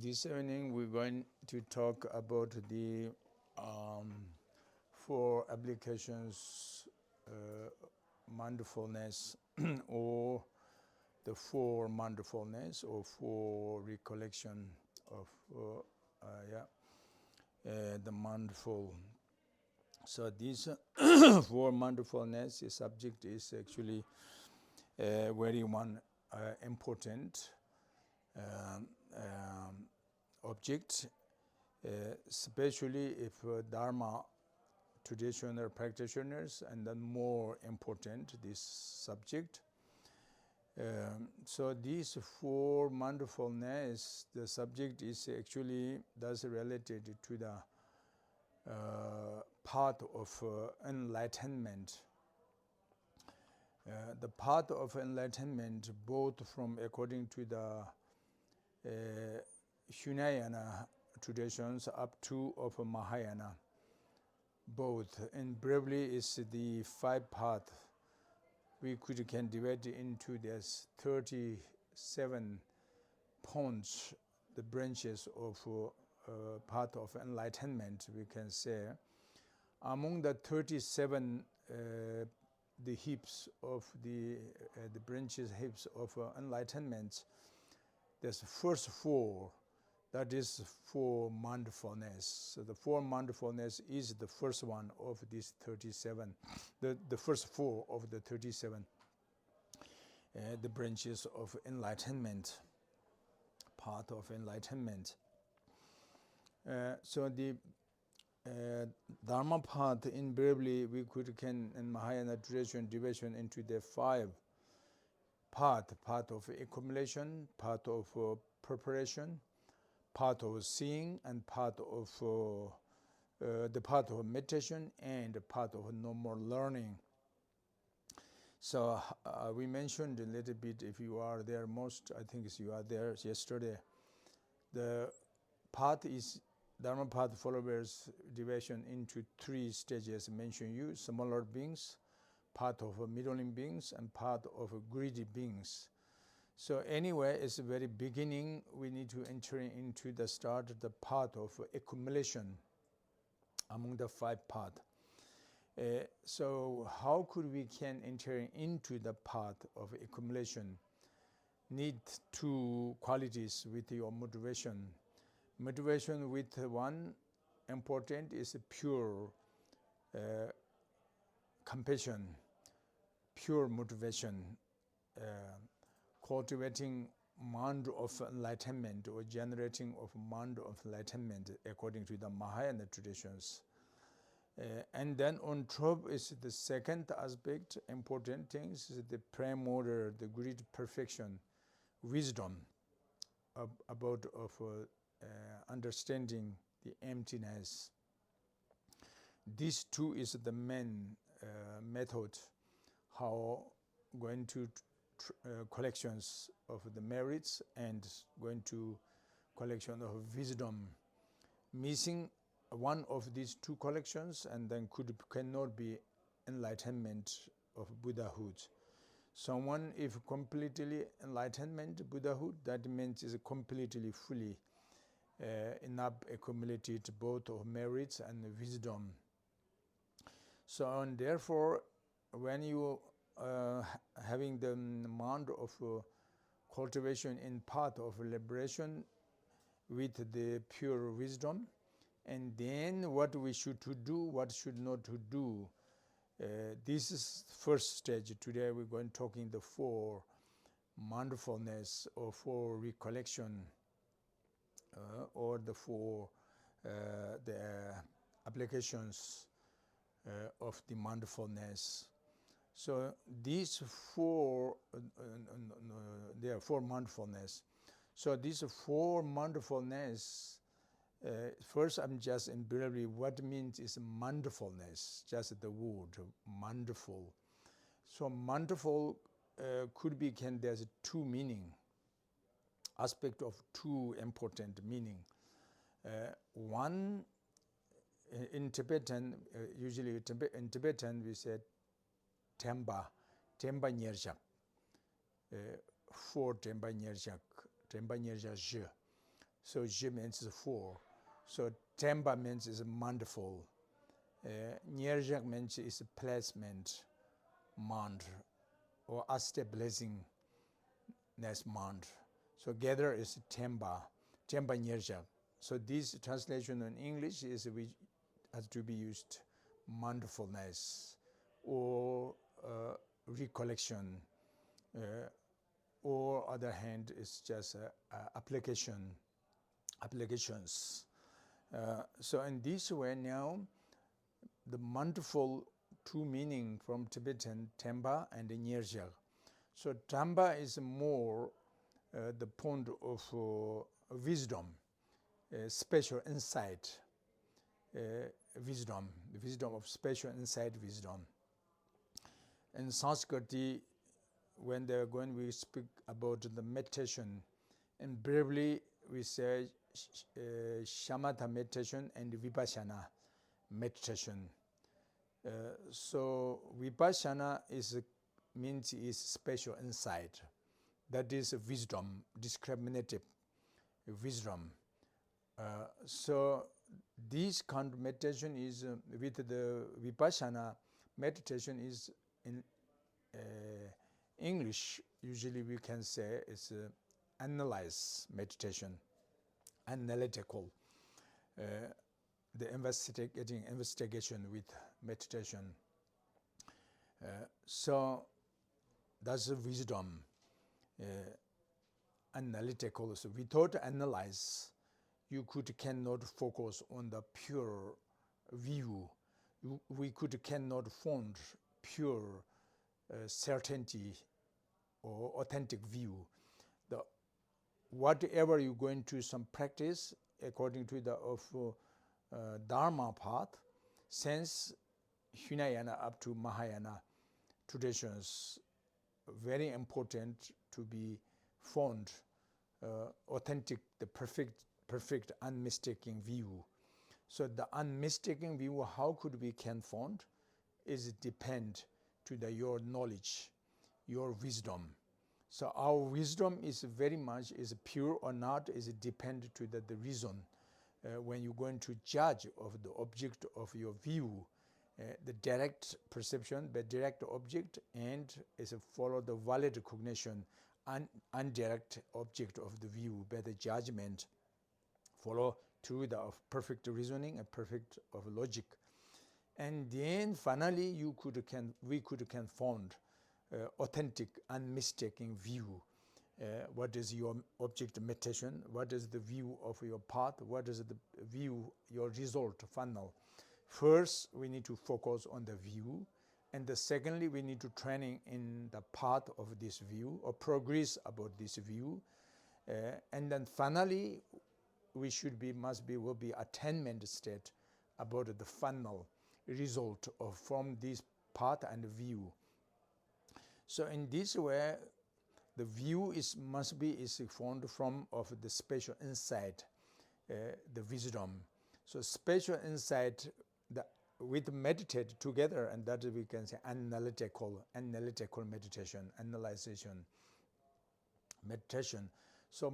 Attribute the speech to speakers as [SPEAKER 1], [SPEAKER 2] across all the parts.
[SPEAKER 1] This evening we're going to talk about the 4 applications mindfulness or the 4 mindfulness or 4 recollection of the mindful. So this 4 mindfulness, the subject is actually very important object, especially if Dharma traditional practitioners, and then more important this subject. So these 4 mindfulness, the subject is actually thus related to the path of enlightenment. The path of enlightenment, both from according to the Hinayana traditions up to of Mahayana, both, and briefly is the 5 paths. We can divide into this 37 points, the branches of path of enlightenment, we can say. Among the 37 the hips of the branches, hips of enlightenment, there's first 4, that is for mindfulness. So the 4 mindfulness is the first one of these 37, the first 4 of the 37, the branches of enlightenment, path of enlightenment. So the Dharma path, invariably we can in Mahayana tradition division into the 5 path of accumulation, path of preparation, path of seeing, and path of the path of meditation, and the path of no more learning. So we mentioned a little bit, if you are there, most I think you are there yesterday, the path is Dharma path followers division into 3 stages mentioned you: smaller beings, path of middling beings, and path of greedy beings. So anyway, it's the very beginning, we need to enter into the start of the path of accumulation among the 5 paths. So how could we can enter into the path of accumulation? Need 2 qualities with your motivation. Motivation with one important is pure compassion, pure motivation, cultivating mind of enlightenment or generating of mind of enlightenment according to the Mahayana traditions. And then on top is the second aspect, important things, is the prime order, the great perfection, wisdom about of understanding the emptiness. These 2 is the main method how going to collections of the merits and going to collection of wisdom. Missing one of these 2 collections and then cannot be enlightenment of Buddhahood. Someone if completely enlightenment Buddhahood, that means is completely fully enough accumulated both of merits and wisdom. So and therefore when you having the mind of cultivation in path of liberation with the pure wisdom, and then what we should to do, what should not to do. This is first stage. Today we're going talking the 4 mindfulness or 4 recollection or the 4 the applications of the mindfulness. So these 4 there are 4 mindfulness. So these 4 mindfulness, first I'm just invariably what means is mindfulness, just the word mindful. So mindful could be there's 2 meaning, aspect of 2 important meaning. One in Tibetan, usually in Tibetan we said Temba Nyerjak, 4 Temba Nyerjak je. So ji means 4. So temba means is mindful. Nyerjak means is placement, mind, or stabilizing mind. So gather is temba nyerjak. So this translation in English is has to be used mindfulness or recollection, or other hand is just applications. So in this way now, the mindful two meaning from Tibetan temba and nyerjak. So temba is more the point of wisdom, special insight, wisdom, the wisdom of special insight wisdom. In Sanskrit, when we speak about the meditation, and briefly we say shamatha meditation and vipassana meditation. So vipassana means special insight. That is wisdom, discriminative wisdom. So this kind of meditation is with the vipassana meditation is in English, usually we can say it's analyze meditation, analytical, the investigation with meditation. So that's wisdom, analytical. So without analyze, you cannot focus on the pure view. We cannot find pure certainty or authentic view. Whatever you go into some practice according to the Dharma path, since Hinayana up to Mahayana traditions, very important to be found authentic, the perfect unmistaking view. So the unmistaking view, how could we can found, is depend to your knowledge, your wisdom. So our wisdom is very much is pure or not is depend to the reason. When you're going to judge of the object of your view, the direct perception, the direct object, and is follow the valid cognition, indirect object of the view, by the judgment, follow through the perfect reasoning and perfect of logic. And then finally we could found authentic, unmistaking view. What is your object meditation? What is the view of your path? What is the view, your result final? First, we need to focus on the view. And secondly, we need to training in the path of this view or progress about this view. And then finally, we will be attainment state about the final result of from this path and view. So in this way, the view must be formed from of the special insight, the wisdom. So special insight with meditate together, and that we can say analytical meditation, meditation. So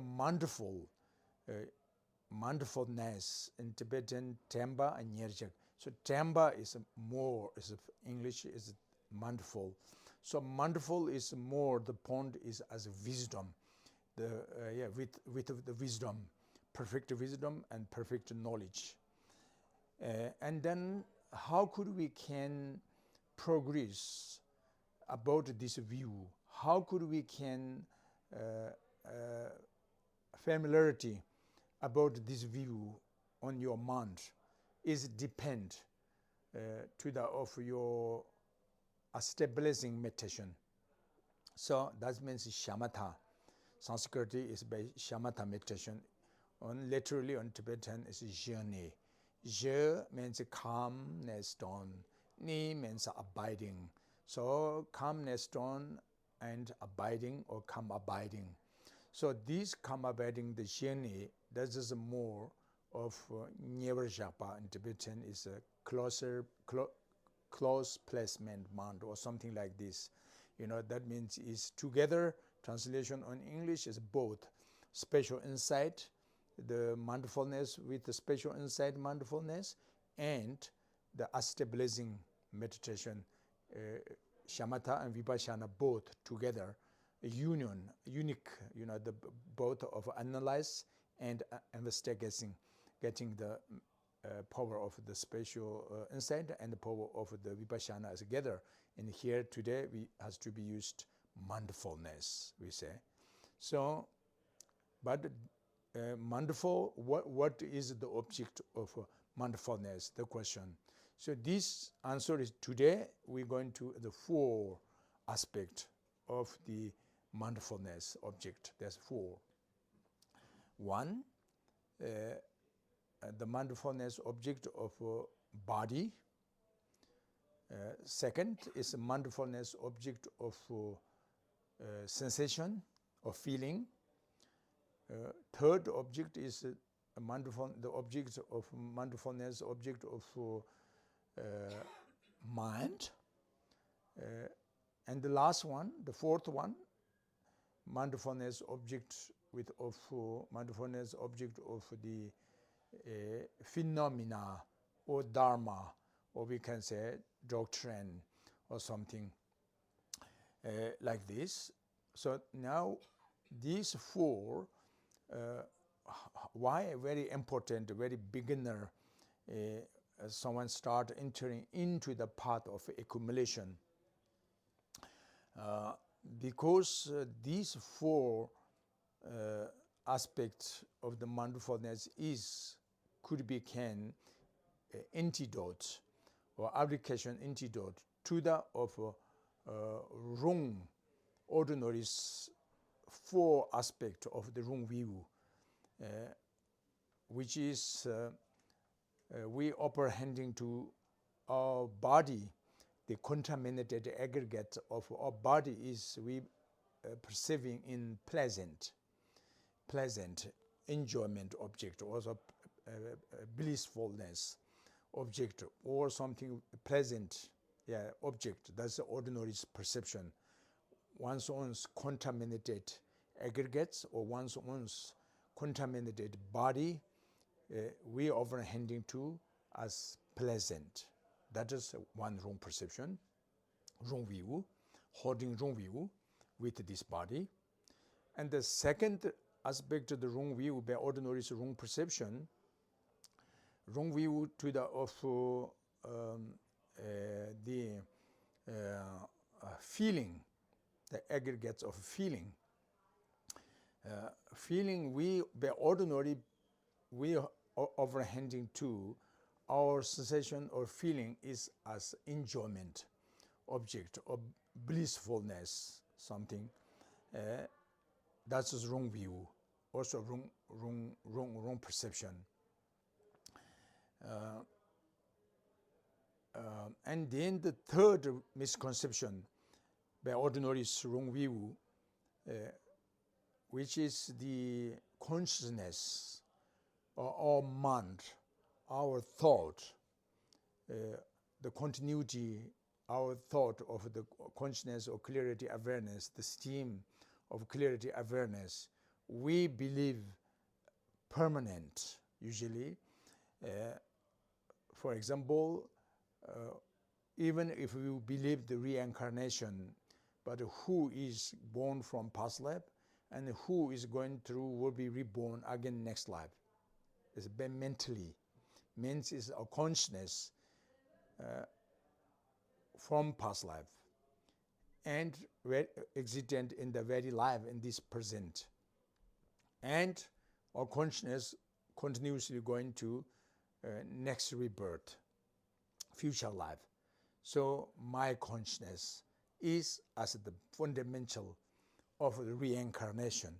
[SPEAKER 1] mindfulness in Tibetan temba and nyerjak. So temba is English is mindful. So mindful is more, the point is as wisdom, with the wisdom, perfect wisdom and perfect knowledge. And then how could we can progress about this view? How could we can familiarity about this view on your mind is depend to the of your stabilizing meditation. So that means shamatha. Sanskrit is by shamatha meditation. Literally on Tibetan is journey. Je means calmness stone. Ni means abiding. So calmness stone and abiding or come abiding. So this come abiding, the journey, that is more of Nyerjapa in Tibetan is a close placement mind or something like this. That means is together. Translation on English is both special insight the mindfulness with the special insight mindfulness, and the stabilizing meditation, shamatha and vipassana both together, a unique, the both of analyze and investigating, getting the power of the spatial insight and the power of the vipassana together. And here today has to be used mindfulness, we say. So, but mindful, what is the object of mindfulness? The question. So this answer is today we're going to the 4 aspects of the mindfulness object. There's 4. 1, the mindfulness object of body. Second is a mindfulness object of sensation or feeling. Third object is the object of mindfulness object of mind. And the last one, the 4th one, mindfulness object mindfulness object of the phenomena or dharma, or we can say doctrine or something like this. So now these 4, why very important, very beginner, someone start entering into the path of accumulation, because these 4 aspects of the mindfulness could become antidote or application antidote to the of wrong, ordinary 4 aspects of the wrong view, which is we apprehending to our body, the contaminated aggregate of our body is we perceiving in pleasant enjoyment object, also blissfulness object, or something pleasant object. That's the ordinary perception. One's own contaminated aggregates or one's own contaminated body, we overhanding to as pleasant. That is one wrong perception, wrong view, holding wrong view with this body. And the second aspect of the wrong view by ordinary is wrong perception, wrong view to the of the feeling, the aggregates of feeling. Feeling we by ordinary we overhanding to our sensation or feeling is as enjoyment object or blissfulness something. That's a wrong view, also wrong perception. And then the third misconception by ordinary wrong view, which is the consciousness or our mind, our thought, the continuity, our thought of the consciousness or clarity awareness, the stream of clarity awareness, we believe permanent usually. For example, even if we believe the reincarnation, but who is born from past life and who is going through will be reborn again next life. It's mentally. Means is a consciousness from past life and existent in the very life in this present. And our consciousness continuously going to next rebirth, future life. So my consciousness is as the fundamental of the reincarnation.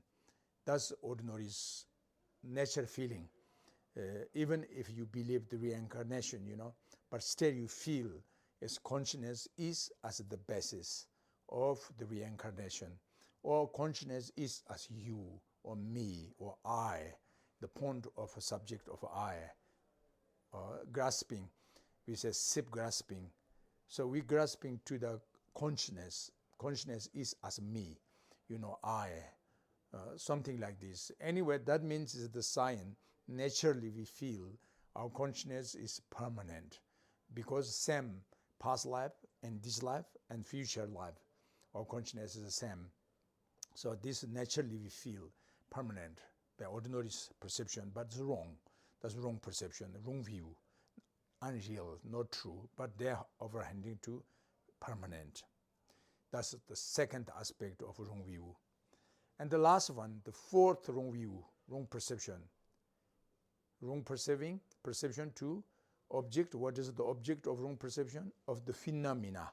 [SPEAKER 1] That's ordinary nature feeling. Even if you believe the reincarnation, but still you feel as consciousness is as the basis of the reincarnation, or consciousness is as you or me or I, the point of a subject of I, grasping, we say sip grasping. So we grasping to the consciousness. Consciousness is as me, I, something like this. Anyway, that means is the sign. Naturally, we feel our consciousness is permanent because same past life and this life and future life, our consciousness is the same. So this naturally we feel permanent by ordinary perception, but it's wrong. That's wrong perception, wrong view, unreal, not true, but they're overhanding to permanent. That's the second aspect of wrong view. And the last one, the fourth wrong view, wrong perception. Wrong perception to object. What is the object of wrong perception? Of the phenomena.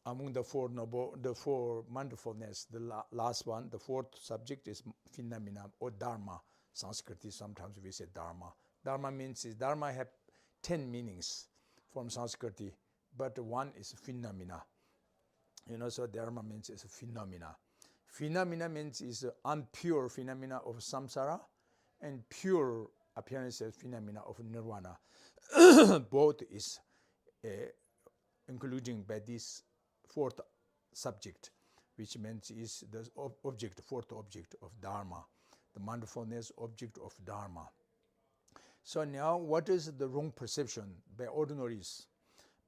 [SPEAKER 1] Among the four mindfulness, the last one, the fourth subject is phenomena or dharma. Sanskrit, sometimes we say dharma. Dharma means dharma have 10 meanings from Sanskrit, but one is phenomena. So dharma means is phenomena. Phenomena means is unpure phenomena of samsara and pure appearances phenomena of nirvana. Both is including by this fourth subject, which means is the object, fourth object of dharma, the mindfulness object of dharma. So now what is the wrong perception by ordinaries?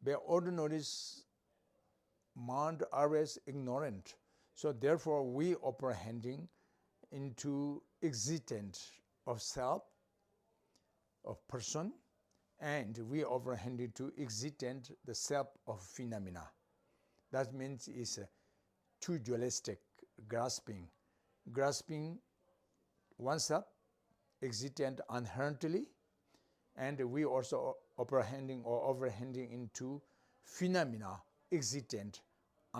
[SPEAKER 1] By ordinaries, mind always ignorant. So therefore we apprehending into existence of self, of person, and we apprehending to existence the self of phenomena. That means is too dualistic grasping oneself existent inherently, and we also apprehending or overhanding into phenomena existent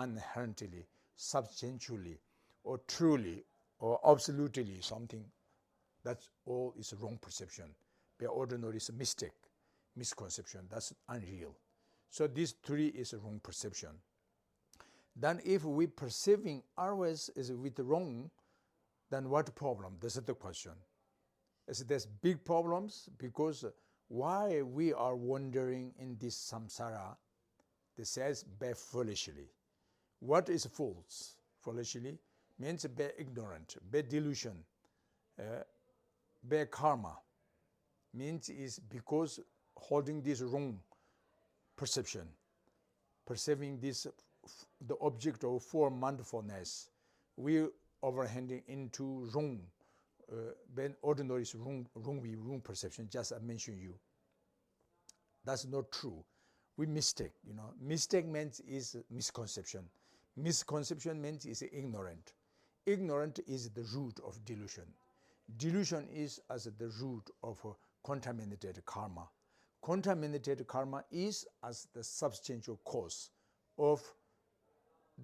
[SPEAKER 1] inherently, substantially, or truly, or absolutely something. That's all is wrong perception. By ordinary is a mistake, misconception. That's unreal. So these three is a wrong perception. Then if we perceiving always is with wrong, then what problem? This is the question. There's big problems because why we are wandering in this samsara, this says by foolishly. What is false? Foolishly means by ignorant, by delusion, by karma. Means is because holding this wrong perception, perceiving this the object of four mindfulness, we overhanding into wrong, when ordinary is wrong perception. Just I mentioned you. That's not true. We mistake. Mistake means is misconception. Misconception means is ignorant. Ignorant is the root of delusion. Delusion is as the root of contaminated karma. Contaminated karma is as the substantial cause of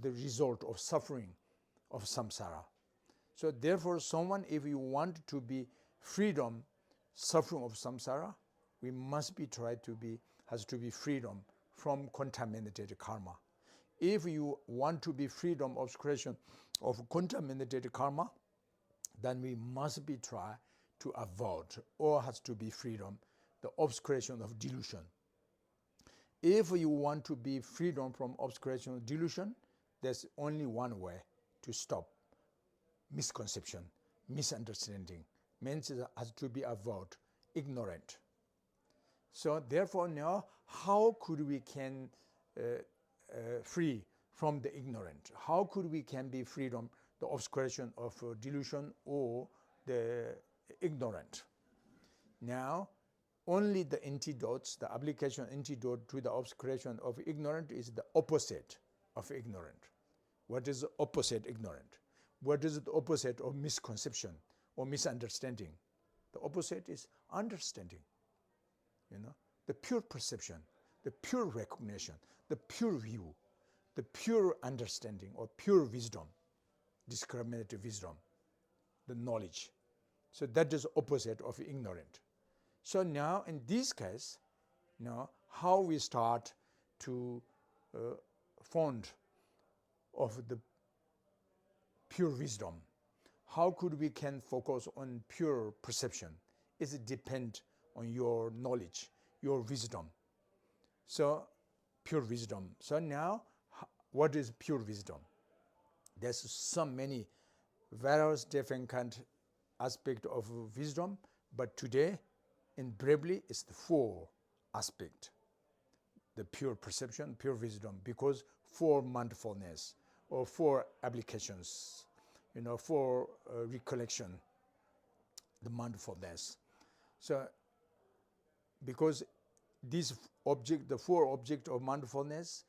[SPEAKER 1] the result of suffering of samsara. So therefore, someone, if you want to be freedom, suffering of samsara, we must be has to be freedom from contaminated karma. If you want to be freedom of creation of contaminated karma, then we must be try to avoid or has to be freedom the obscuration of delusion. If you want to be freedom from obscuration of delusion, there's only one way to stop misconception, misunderstanding. Means it has to be avoided, ignorant. So therefore now, how could we can free from the ignorant? How could we can be free from the obscuration of delusion or the ignorant? Now, only the antidotes, the application antidote to the obscuration of ignorant is the opposite of ignorant. What is the opposite ignorant? What is the opposite of misconception or misunderstanding? The opposite is understanding. The pure perception, the pure recognition, the pure view, the pure understanding or pure wisdom, discriminative wisdom, the knowledge. So that is opposite of ignorant. So now in this case, how we start to fond of the pure wisdom, how could we can focus on pure perception? It depends on your knowledge, your wisdom. So pure wisdom. So now, what is pure wisdom? There's so many various different kind aspect of wisdom, but today in briefly it's the four aspect. The pure perception, pure wisdom, because for mindfulness or for applications, for recollection, the mindfulness. So because this object, the four object of mindfulness,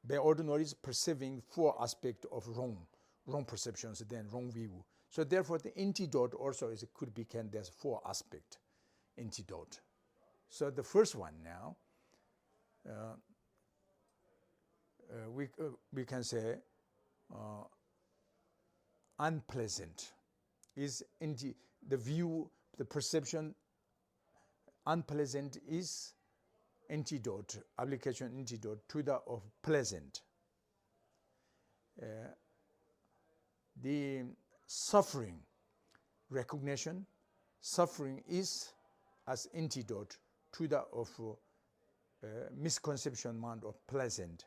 [SPEAKER 1] by ordinary is perceiving four aspects of wrong perceptions, then wrong view. So therefore the antidote also could be there's four aspect antidote. So the first one now, we can say unpleasant is the view, the perception. Unpleasant is antidote, application antidote to the of pleasant. The suffering recognition, suffering is as antidote to the of misconception mind of pleasant.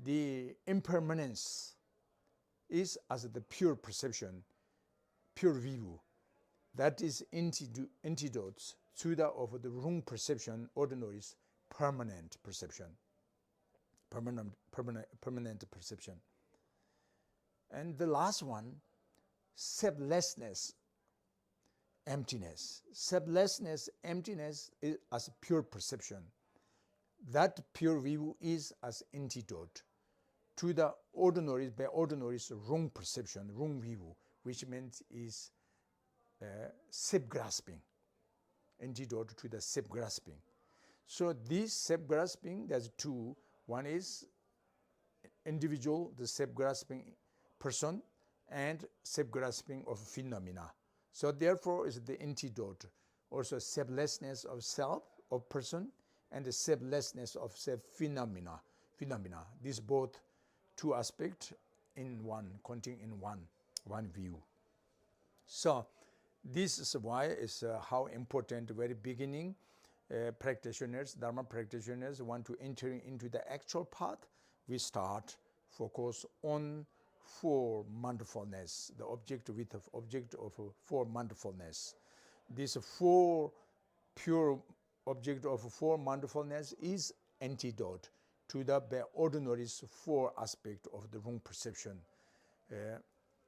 [SPEAKER 1] The impermanence is as the pure perception, pure view. That is antidotes to the of the wrong perception, ordinary is permanent perception. Permanent perception. And the last one, selflessness, emptiness. Selflessness, emptiness is as pure perception. That pure view is as antidote to the ordinary, by ordinary is wrong perception, wrong view, which means is self-grasping, antidote to the self-grasping. So this self-grasping, there's two. One is individual, the self-grasping person, and self-grasping of phenomena. So therefore is the antidote, also selflessness of self, of person, and the selflessness of self phenomena. These both two aspects in one, contained in one view. So this is why it's how important very beginning practitioners, Dharma practitioners want to enter into the actual path. We start focus on for mindfulness, the object of for mindfulness. This four pure object of for mindfulness is antidote to the ordinary four aspect of the wrong perception.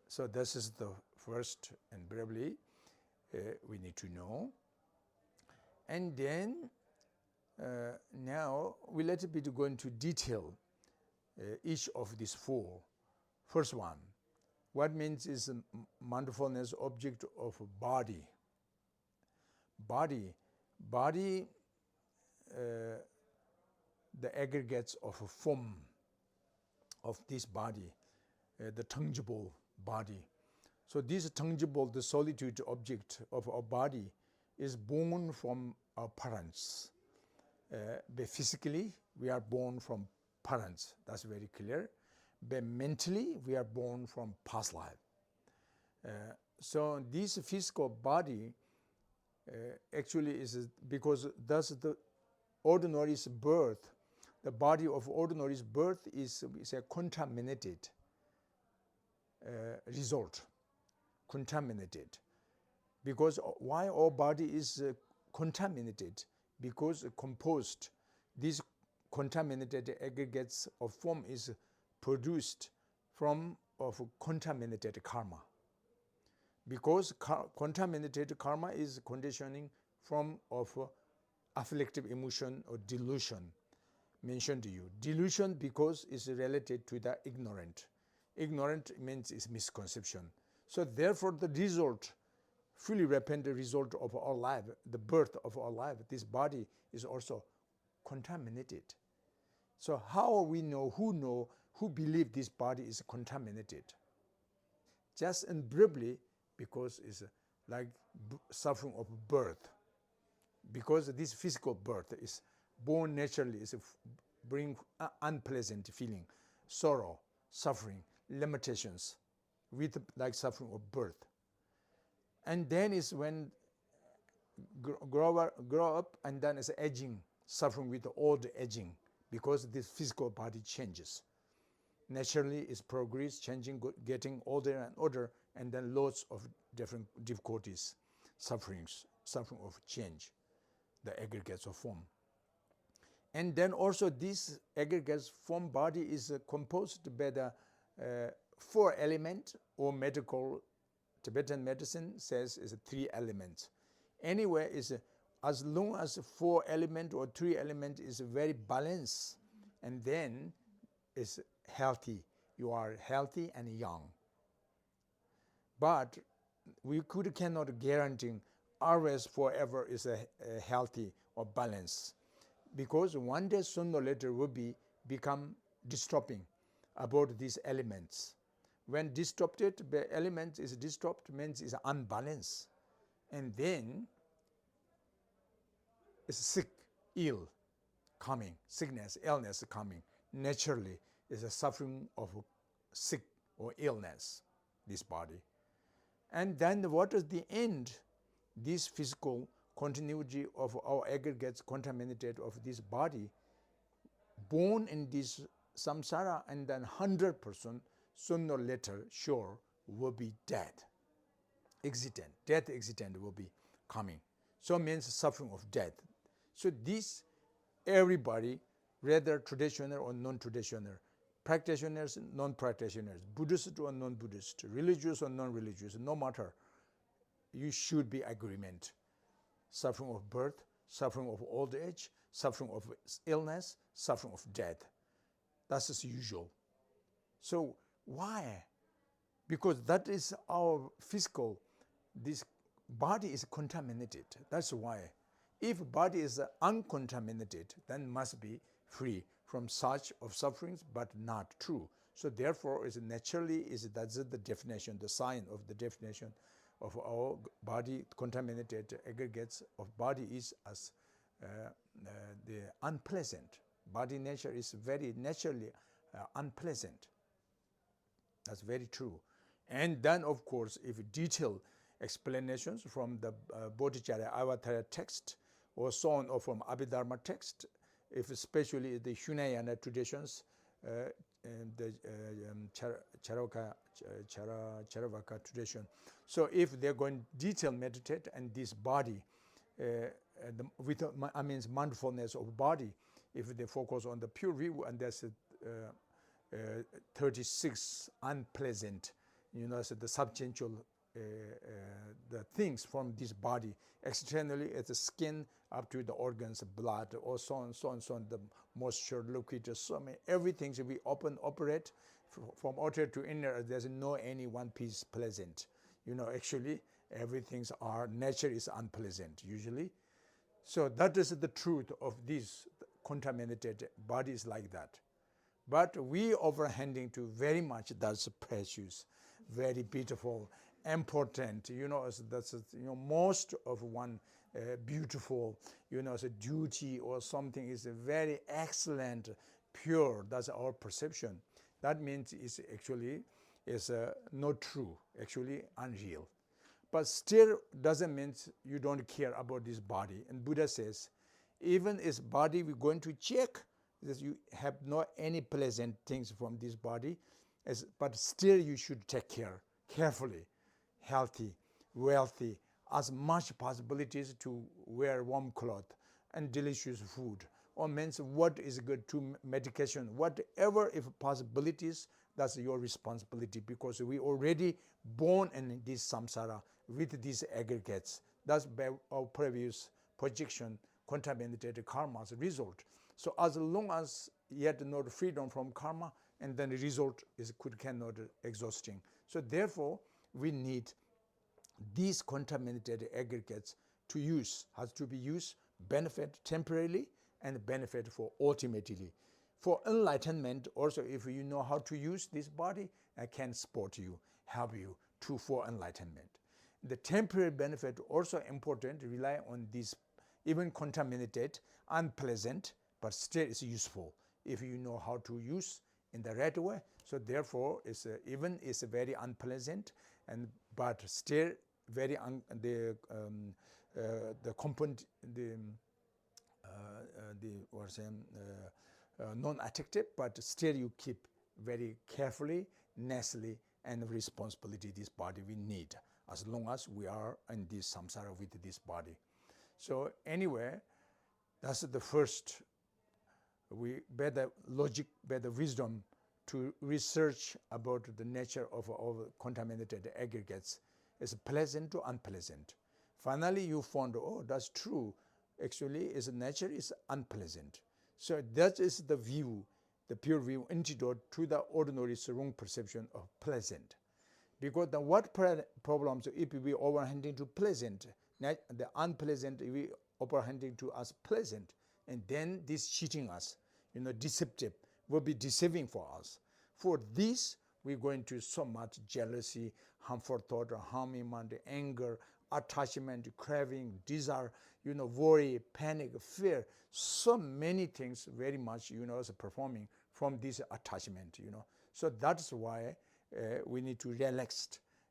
[SPEAKER 1] So this is the first, and briefly we need to know. And then now we let it be to go into detail each of these four. First one, what means is mindfulness object of body. Body, the aggregates of a form of this body, the tangible body. So this tangible, the solitude object of our body is born from our parents. But physically, we are born from parents, that's very clear. But mentally, we are born from past life. So this physical body actually is because thus the ordinary's birth, the body of ordinary's birth is a contaminated result, contaminated. Because why our body is contaminated? Because composed, these contaminated aggregates of form is produced from of contaminated karma. Because contaminated karma is conditioning from of afflictive emotion or delusion mentioned to you. Delusion because it's related to the ignorant. Ignorant means is misconception. So therefore the result, fully repentant result of our life, the birth of our life, this body is also contaminated. So how we know, who believe this body is contaminated? Just and briefly, because it's like suffering of birth. Because this physical birth is born naturally, is bring unpleasant feeling, sorrow, suffering, limitations, with like suffering of birth. And then is when grow up, and then is aging, suffering with the old aging, because this physical body changes. naturally is progress, changing, getting older and older, and then lots of different difficulties, suffering of change, the aggregates of form. And then also this aggregates form body is composed by the 4 elements, or medical Tibetan medicine says is 3 elements. Anyway, is as long as 4 element or 3 element is very balanced, and then is healthy. You are healthy and young. But we cannot guarantee always forever is a healthy or balanced, because one day sooner or later will become disturbing about these elements. When disrupted, the element is disturbed, means is unbalanced, and then it's sick, ill coming, sickness, illness coming. Naturally, is a suffering of sick or illness, this body. And then what is the end? This physical continuity of our aggregates contaminated of this body, born in this samsara, and then 100% sooner or later sure will be dead. Death accident will be coming. So means suffering of death. So this everybody, whether traditional or non-traditional, practitioners, non-practitioners, Buddhist or non-Buddhist, religious or non-religious, no matter, you should be agreement. Suffering of birth, suffering of old age, suffering of illness, suffering of death. That's as usual. So why? Because that is our physical, this body is contaminated. That's why. If body is uncontaminated, then must be free from such of sufferings, but not true. So therefore, is naturally that's the definition, the sign of the definition of our body contaminated aggregates of body is as the unpleasant. Body nature is very naturally unpleasant. That's very true. And then, of course, if detailed explanations from the Bodhicharya Avatara text, or so on, or from Abhidharma text, if especially the Hunayana traditions, the Charavaka tradition. So if they're going detail meditate and this body, means mindfulness of body, if they focus on the pure view, and there's 36 unpleasant, so the substantial the things from this body externally, it's the skin up to the organs, blood, or so on, the moisture, liquid, so many, everything should be operate from outer to inner. There's no any one piece pleasant. Actually, everything's nature is unpleasant usually. So that is the truth of these contaminated bodies like that. But we overhanding to very much that's precious, very beautiful, important. That's most of one beautiful. As a duty or something is a very excellent, pure. That's our perception. That means it's actually not true. Actually unreal. But still doesn't mean you don't care about this body. And Buddha says, even its body we're going to check that you have not any pleasant things from this body, but still you should take care carefully, healthy, wealthy, as much possibilities to wear warm cloth and delicious food, or means what is good to medication, whatever if possibilities, that's your responsibility, because we already born in this samsara with these aggregates. That's by our previous projection, contaminated karma's result. So as long as yet not freedom from karma, and then the result cannot exhausting. So therefore, we need these contaminated aggregates to use, has to be used, benefit temporarily and benefit for ultimately. For enlightenment, also if you know how to use this body, I can support you, help you for enlightenment. The temporary benefit also important, rely on this even contaminated, unpleasant, but still is useful if you know how to use in the right way. So therefore, it's very unpleasant, but still very non-attractive, but still you keep very carefully, nicely, and responsibility this body we need, as long as we are in this samsara with this body. So anyway, that's the first. We better logic, better wisdom to research about the nature of contaminated aggregates. Is pleasant to unpleasant. Finally, you found, oh, that's true. Actually, its nature is unpleasant. So that is the view, the pure view, antidote to the ordinary wrong perception of pleasant. Because the what problems if we overhanding to pleasant, the unpleasant we overhanding to as pleasant, and then this cheating us, deceptive, will be deceiving for us. For this, we're going to so much jealousy, harmful thought, harming mind, anger, attachment, craving, desire, worry, panic, fear, so many things very much, is performing from this attachment, So that's why we need to relax,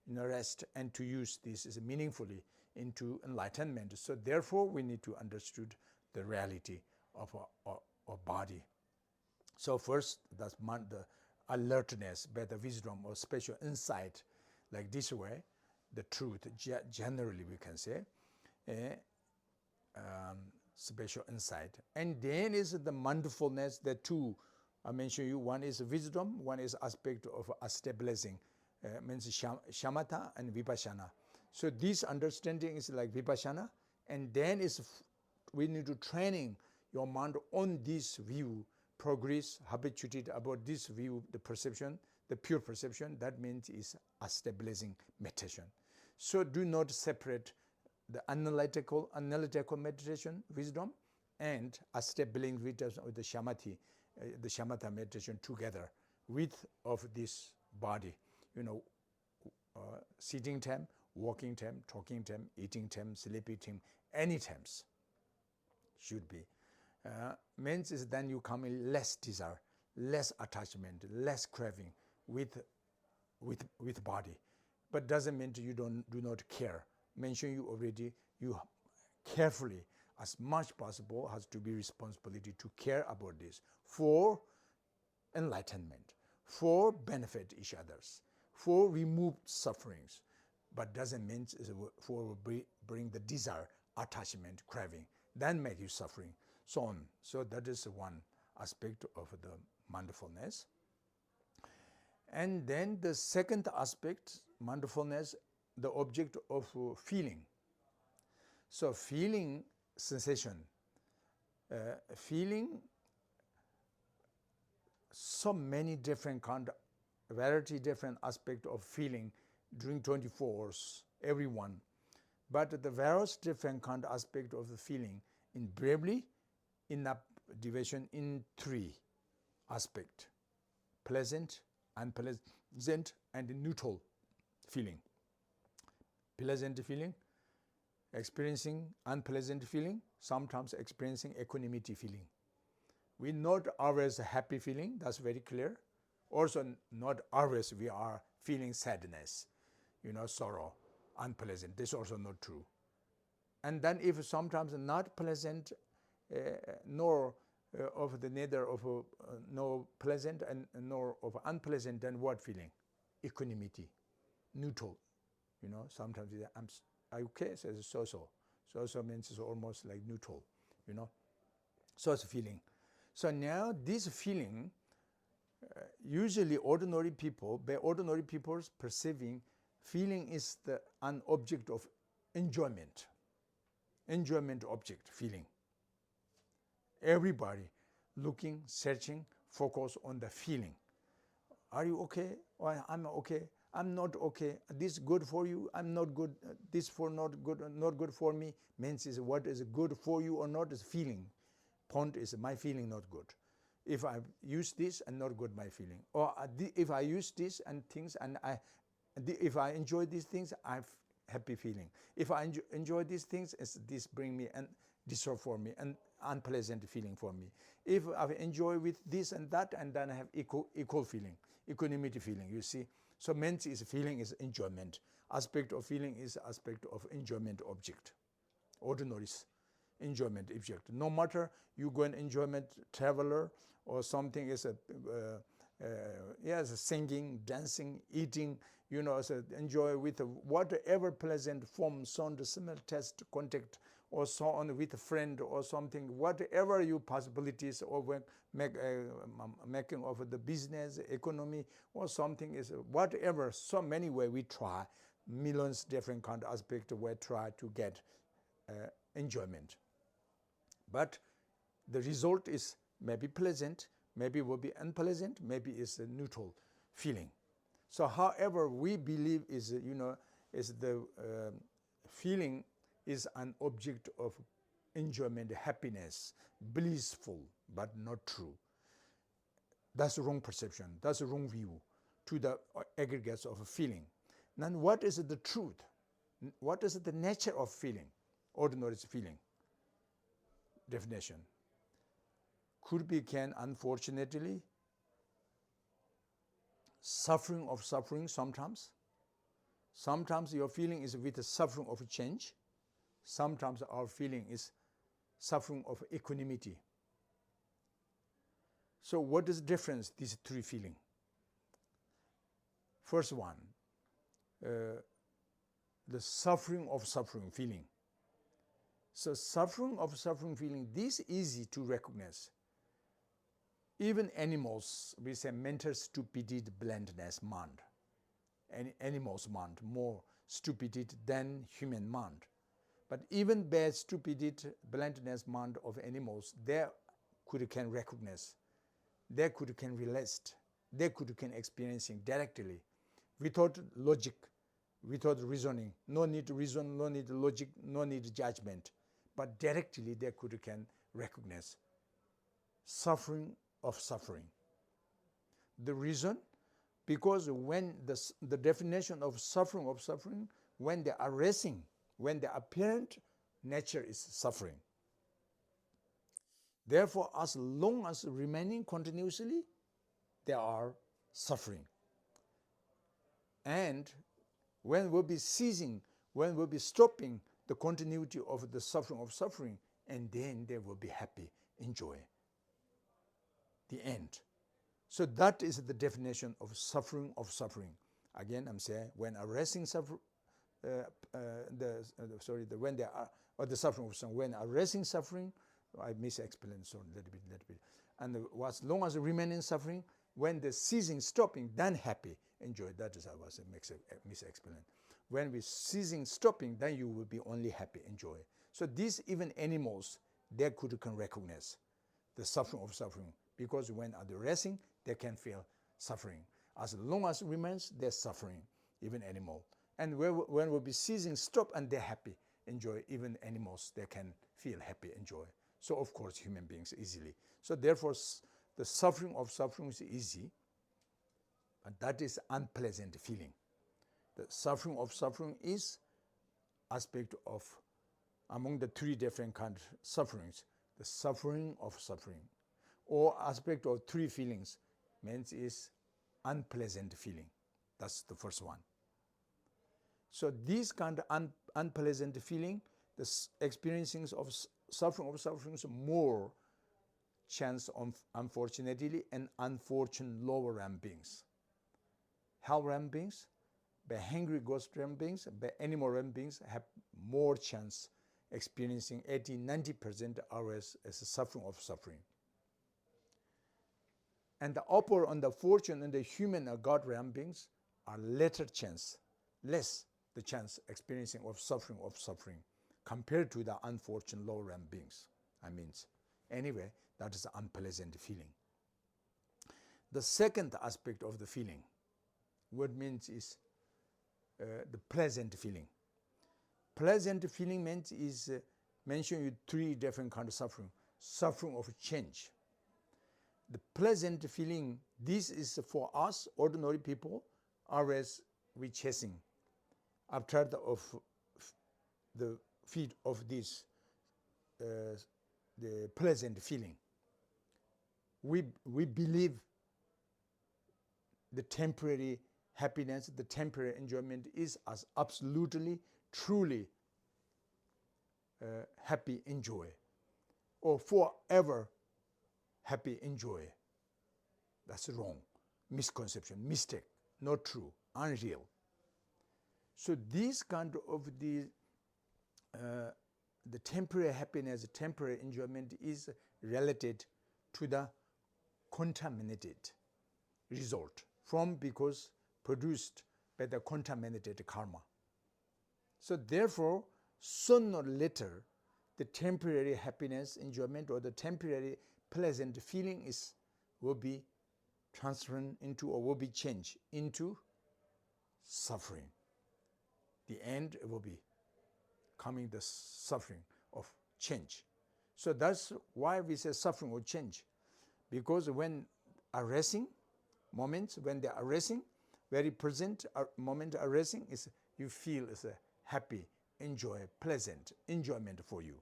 [SPEAKER 1] rest, and to use this as meaningfully into enlightenment. So therefore, we need to understand the reality of our body. So first, that's the alertness, better wisdom, or special insight, like this way, the truth, generally we can say, special insight. And then is the mindfulness, the two I mentioned you, one is wisdom, one is aspect of stabilizing, means shamatha and vipassana. So this understanding is like vipassana, and then we need to training your mind on this view, progress, habituated about this view, the perception, the pure perception. That means is a stabilizing meditation. So do not separate the analytical meditation, wisdom, and a stabilizing meditation with the shamatha meditation together with of this body. Sitting time, walking time, talking time, eating time, sleeping time, any times should be. Means is then you come in less desire, less attachment, less craving with body. But doesn't mean you do not care. Mention you already, you carefully, as much possible, has to be responsibility to care about this for enlightenment, for benefit each others, for remove sufferings. But doesn't mean for bring the desire, attachment, craving, then make you suffering, so on. So that is one aspect of the mindfulness. And then the second aspect, mindfulness, the object of feeling. So feeling sensation, feeling so many different variety different aspect of feeling during 24 hours, everyone. But the various different aspect of the feeling in briefly, in a division in three aspect: pleasant, unpleasant, and neutral feeling. Pleasant feeling, experiencing unpleasant feeling, sometimes experiencing equanimity feeling. We not always happy feeling, that's very clear. Also not always we are feeling sadness, sorrow, unpleasant. This is also not true. And then if sometimes not pleasant, nor of the neither of no pleasant and nor of unpleasant, then what feeling? Equanimity, neutral. Sometimes I'm okay, says so. So means it's almost like neutral, So it's feeling. So now this feeling, usually ordinary people, by ordinary people's perceiving, feeling is an object of enjoyment object, feeling. Everybody looking, searching, focus on the feeling. Are you okay? Or I'm okay. I'm not okay. This good for you. I'm not good. This for not good for me. Means is what is good for you or not is feeling. Point is my feeling not good. If I use this and not good my feeling, or if I use this and things and if I enjoy these things, I've happy feeling. If I enjoy these things, this bring me and disturb for me and unpleasant feeling for me. If I enjoy with this and that, and then I have equal feeling, equanimity feeling. You see, so means is feeling is enjoyment. Aspect of feeling is aspect of enjoyment object. Ordinary enjoyment object. No matter you go an enjoyment traveler or something is yes, singing, dancing, eating, so enjoy with whatever pleasant form, sound, smell, taste, contact, or so on with a friend or something, whatever your possibilities, or when making of the business, economy, or something is whatever. So many way we try, millions different kind of aspects we try to get enjoyment. But the result is maybe pleasant, maybe will be unpleasant, maybe it's a neutral feeling. So however we believe is, is the feeling is an object of enjoyment, happiness, blissful, but not true. That's the wrong perception, that's the wrong view to the aggregates of a feeling. Then what is the truth? What is the nature of feeling? Ordinary feeling. Definition. Could be can, unfortunately, suffering of suffering sometimes. Sometimes your feeling is with the suffering of change. Sometimes our feeling is suffering of equanimity. So what is the difference, these three feelings? First one, the suffering of suffering feeling. So suffering of suffering feeling, this is easy to recognize. Even animals, we say mental stupidity, blindness, mind. Animals' mind more stupidity than human mind. But even bad stupidity, blindness, mind of animals, they can recognize, they can relate, they can experiencing directly, without logic, without reasoning. No need to reason, no need logic, no need judgment. But directly they can recognize suffering of suffering. The reason, because when the definition of suffering, when they are arising, when the apparent nature is suffering. Therefore, as long as remaining continuously, they are suffering. And when we'll be ceasing, when we'll be stopping the continuity of the suffering, and then they will be happy, enjoy. The end. So that is the definition of suffering of suffering. Again, I'm saying when arising suffering, when they are, or the suffering of suffering, when arising suffering, I misexplained so a little bit. And as long as remaining suffering, when the ceasing, stopping, then happy, enjoy. That is how I was misexplained. When we ceasing, stopping, then you will be only happy, enjoy. So these even animals, they can recognize the suffering of suffering, because when at the resting, they can feel suffering. As long as it remains, they're suffering, even animal. And when we'll be ceasing, stop, and they're happy, enjoy. Even animals, they can feel happy, enjoy. So of course, human beings easily. So therefore, the suffering of suffering is easy, but that is unpleasant feeling. The suffering of suffering is aspect of, among the three different kind of sufferings, the suffering of suffering, or aspect of three feelings, means is unpleasant feeling. That's the first one. So this kind of unpleasant feeling, the experiencing of suffering is more chance of, unfortunately, and unfortunate lower realm beings. Hell realm beings, by hungry ghost realm beings, by animal realm beings have more chance experiencing 80-90% hours as a suffering of suffering. And the upper on the fortune and the human or God realm beings are lesser chance, less the chance experiencing of suffering compared to the unfortunate lower realm beings. Anyway, that is an unpleasant feeling. The second aspect of the feeling, what means is the pleasant feeling. Pleasant feeling means is mentioned with three different kinds of suffering. Suffering of change. The pleasant feeling, this is for us, ordinary people, always we chasing after the feet of this, the pleasant feeling. We believe the temporary happiness, the temporary enjoyment is as absolutely, truly happy, enjoy, or forever happy, enjoy. That's wrong. misconception, mistake, not true, unreal. So this kind of the temporary happiness, temporary enjoyment is related to the contaminated result from because produced by the contaminated karma. So therefore, sooner or later, the temporary happiness, enjoyment, or the temporary pleasant feeling will be transferred into or will be changed into suffering. The end will be coming the suffering of change. So that's why we say suffering or change. Because when arising moments, when they are arising, very present moment arising, is you feel is a happy, enjoy, pleasant enjoyment for you.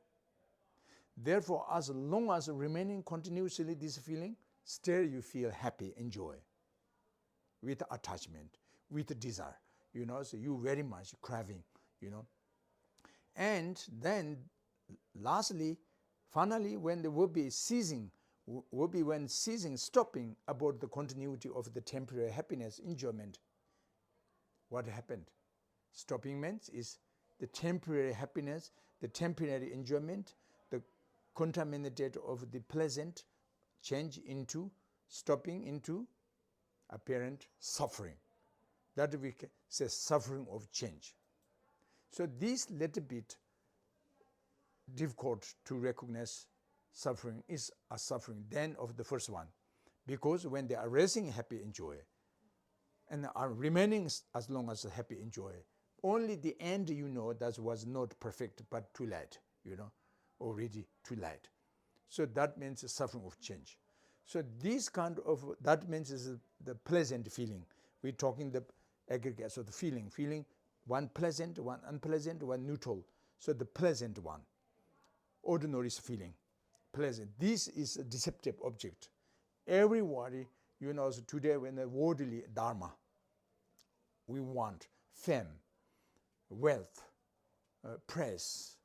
[SPEAKER 1] Therefore, as long as remaining continuously this feeling, still you feel happy, enjoy, with attachment, with desire, so you very much craving, And then, lastly, finally, when there will be ceasing, stopping about the continuity of the temporary happiness, enjoyment, what happened? Stopping means is the temporary happiness, the temporary enjoyment, the contaminated of the pleasant change into, stopping into apparent suffering. That we can say suffering of change. So this little bit difficult to recognize suffering is a suffering then of the first one. Because when they are raising happy enjoy and are remaining as long as happy enjoy, only the end that was not perfect but too late, already too late. So that means suffering of change. So this kind of, that means is the pleasant feeling. We're talking the aggregates of the feeling, one pleasant, one unpleasant, one neutral. So the pleasant one, ordinary feeling, pleasant. This is a deceptive object. Everybody, so today when the worldly dharma, we want fame, wealth, praise,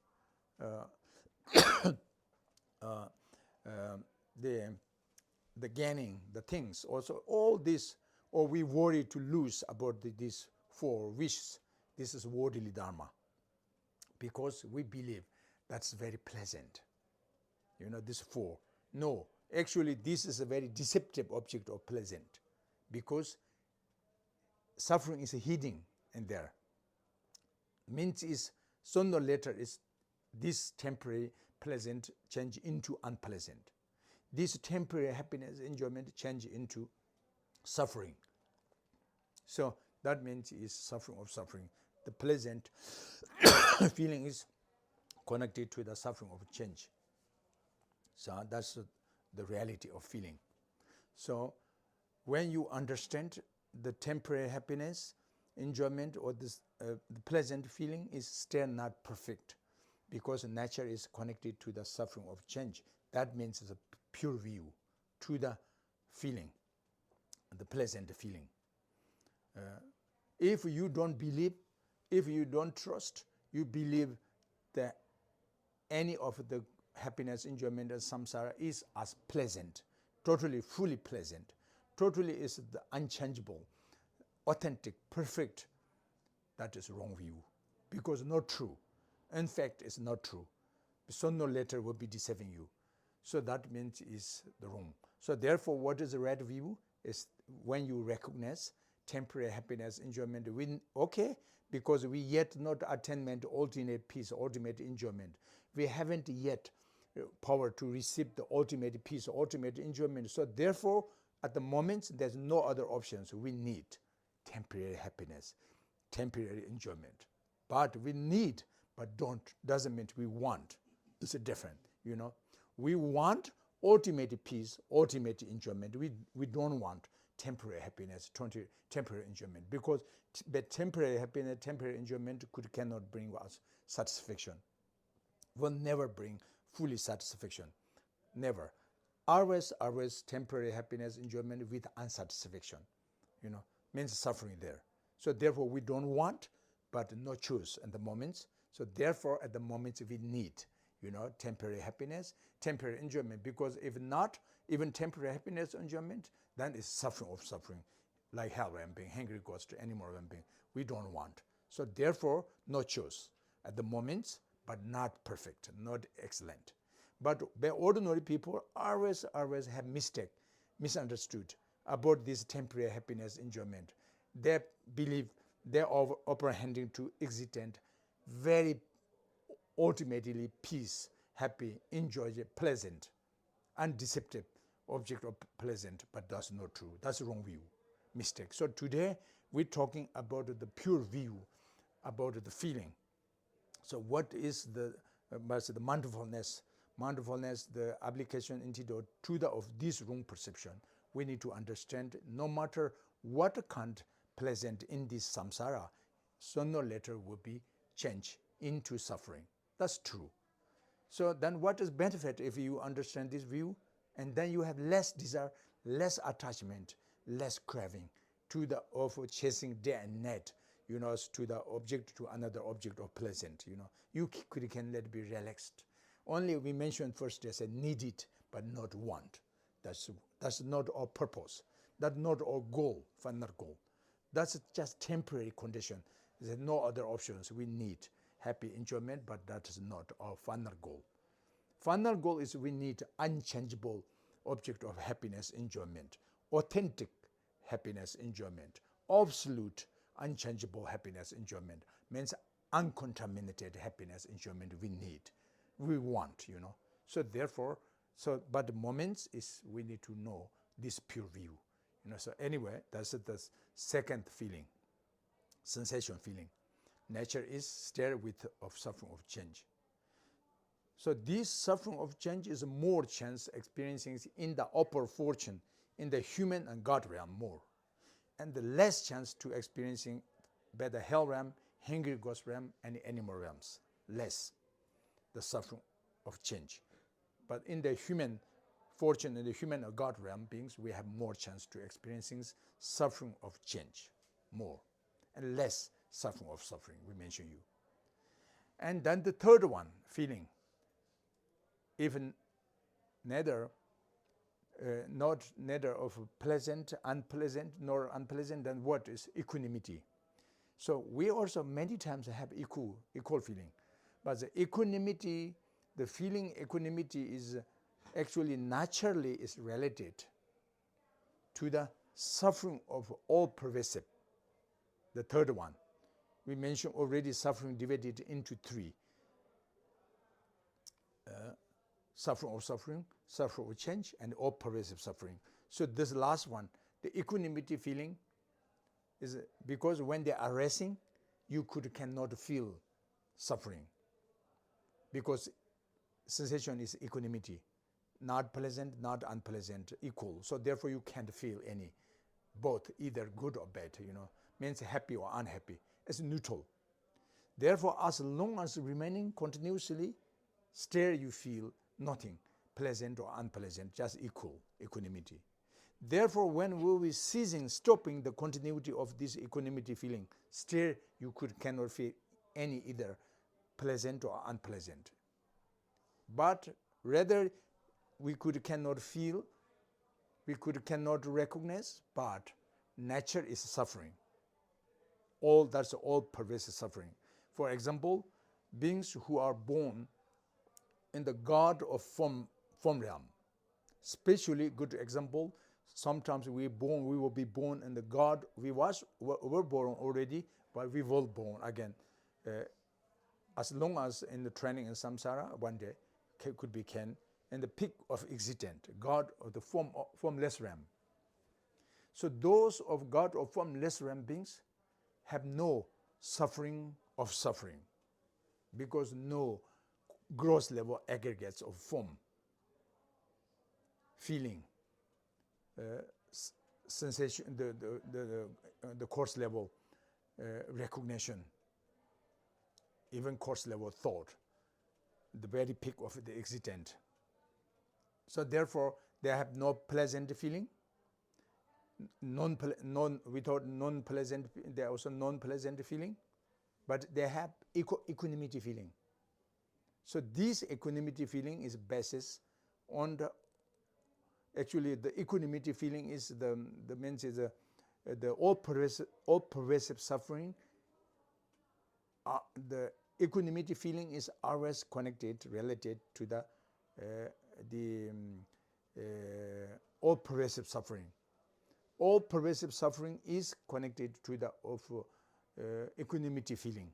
[SPEAKER 1] the gaining, the things, also all this, or we worry to lose about these four wishes. This is worldly dharma, because we believe that's very pleasant. This four. No, actually this is a very deceptive object of pleasant, because suffering is hidden in there. Means is sooner or later is this temporary pleasant change into unpleasant. This temporary happiness, enjoyment change into suffering. So that means is suffering of suffering. The pleasant feeling is connected to the suffering of change. So that's the reality of feeling. So when you understand the temporary happiness, enjoyment, or this the pleasant feeling is still not perfect, because nature is connected to the suffering of change. That means it's a pure view to the feeling, the pleasant feeling. If you don't believe, if you don't trust, you believe that any of the happiness, enjoyment, and samsara is as pleasant, totally, fully pleasant, totally is the unchangeable, authentic, perfect, that is wrong view, because not true. In fact, it's not true. Sooner or later will be deceiving you. So that means is the wrong. So therefore, what is the right view? Is when you recognize temporary happiness, enjoyment, okay, because we yet not attainment, ultimate peace, ultimate enjoyment. We haven't yet power to receive the ultimate peace, ultimate enjoyment. So therefore, at the moment, there's no other options. We need temporary happiness, temporary enjoyment. But we need, but doesn't mean we want. It's different, We want ultimate peace, ultimate enjoyment. We don't want temporary happiness, temporary enjoyment, because temporary happiness, temporary enjoyment cannot bring us satisfaction. Will never bring fully satisfaction. Never. Always temporary happiness, enjoyment with unsatisfaction. Means suffering there. So therefore we don't want, but no choice at the moments. So therefore at the moments we need, temporary happiness, temporary enjoyment. Because if not, even temporary happiness, enjoyment, then it's suffering of suffering, like hell ramping, hungry ghost, animal ramping. We don't want. So therefore, no choice at the moment, but not perfect, not excellent. But the ordinary people always have misunderstood about this temporary happiness, enjoyment. They believe they are apprehending to existent, very ultimately peace, happy, enjoyable, pleasant, undeceptive object of pleasant, but that's not true. That's the wrong view, mistake. So today we're talking about the pure view, about the feeling. So what is the mindfulness? Mindfulness, the application into the truth of this wrong perception. We need to understand no matter what kind pleasant in this samsara, sooner or later will be changed into suffering. That's true. So then what is benefit if you understand this view? And then you have less desire, less attachment, less craving to the of chasing day and night, to the object, to another object of pleasant, You can let be relaxed. Only we mentioned first they said need it, but not want. That's not our purpose. That's not our goal, final goal. That's just temporary condition. There's no other options. We need happy enjoyment, but that is not our final goal. Final goal is we need unchangeable object of happiness, enjoyment, authentic happiness, enjoyment, absolute unchangeable happiness, enjoyment, means uncontaminated happiness, enjoyment we need, we want, So therefore, but the moments is we need to know this pure view, So anyway, that's the second feeling, sensation feeling. Nature is stirred with of suffering of change. So this suffering of change is more chance experiencing in the upper fortune, in the human and God realm more, and the less chance to experiencing by the hell realm, hungry ghost realm, and animal realms. Less the suffering of change. But in the human fortune, in the human or God realm beings, we have more chance to experiencing suffering of change, more, and less suffering of suffering, we mention you. And then the third one, feeling, even neither of pleasant, unpleasant, nor unpleasant, then what is equanimity? So we also many times have equal feeling. But the equanimity, the feeling equanimity is actually naturally is related to the suffering of all pervasive. The third one, we mentioned already suffering divided into three. Suffering of suffering, suffering of change, and all pervasive suffering. So this last one, the equanimity feeling, is because when they are resting, you cannot feel suffering. Because sensation is equanimity, not pleasant, not unpleasant, equal. So therefore you can't feel any, both either good or bad, means happy or unhappy. It's neutral. Therefore, as long as remaining continuously, still you feel nothing, pleasant or unpleasant, just equanimity. Therefore, when we will be ceasing, stopping the continuity of this equanimity feeling, still you cannot feel any either pleasant or unpleasant. But rather, we cannot feel, we cannot recognize, but nature is suffering. That's all pervasive suffering. For example, beings who are born in the God of form realm. Especially good example, sometimes we will be born in the God, were born already, but we will born again. As long as in the training in samsara, one day could be in the peak of existent, God of the formless realm. So those of God of formless realm beings have no suffering of suffering, because no gross level aggregates of form, feeling, sensation, the coarse level recognition, even coarse level thought, the very peak of the existent. So therefore, they have no pleasant feeling, without non-pleasant, they are also non-pleasant feeling, but they have equanimity feeling. So this equanimity feeling is basis on the, actually the equanimity feeling is the means is the all pervasive suffering. The equanimity feeling is always connected, related to the all pervasive suffering. All pervasive suffering is connected to the equanimity feeling.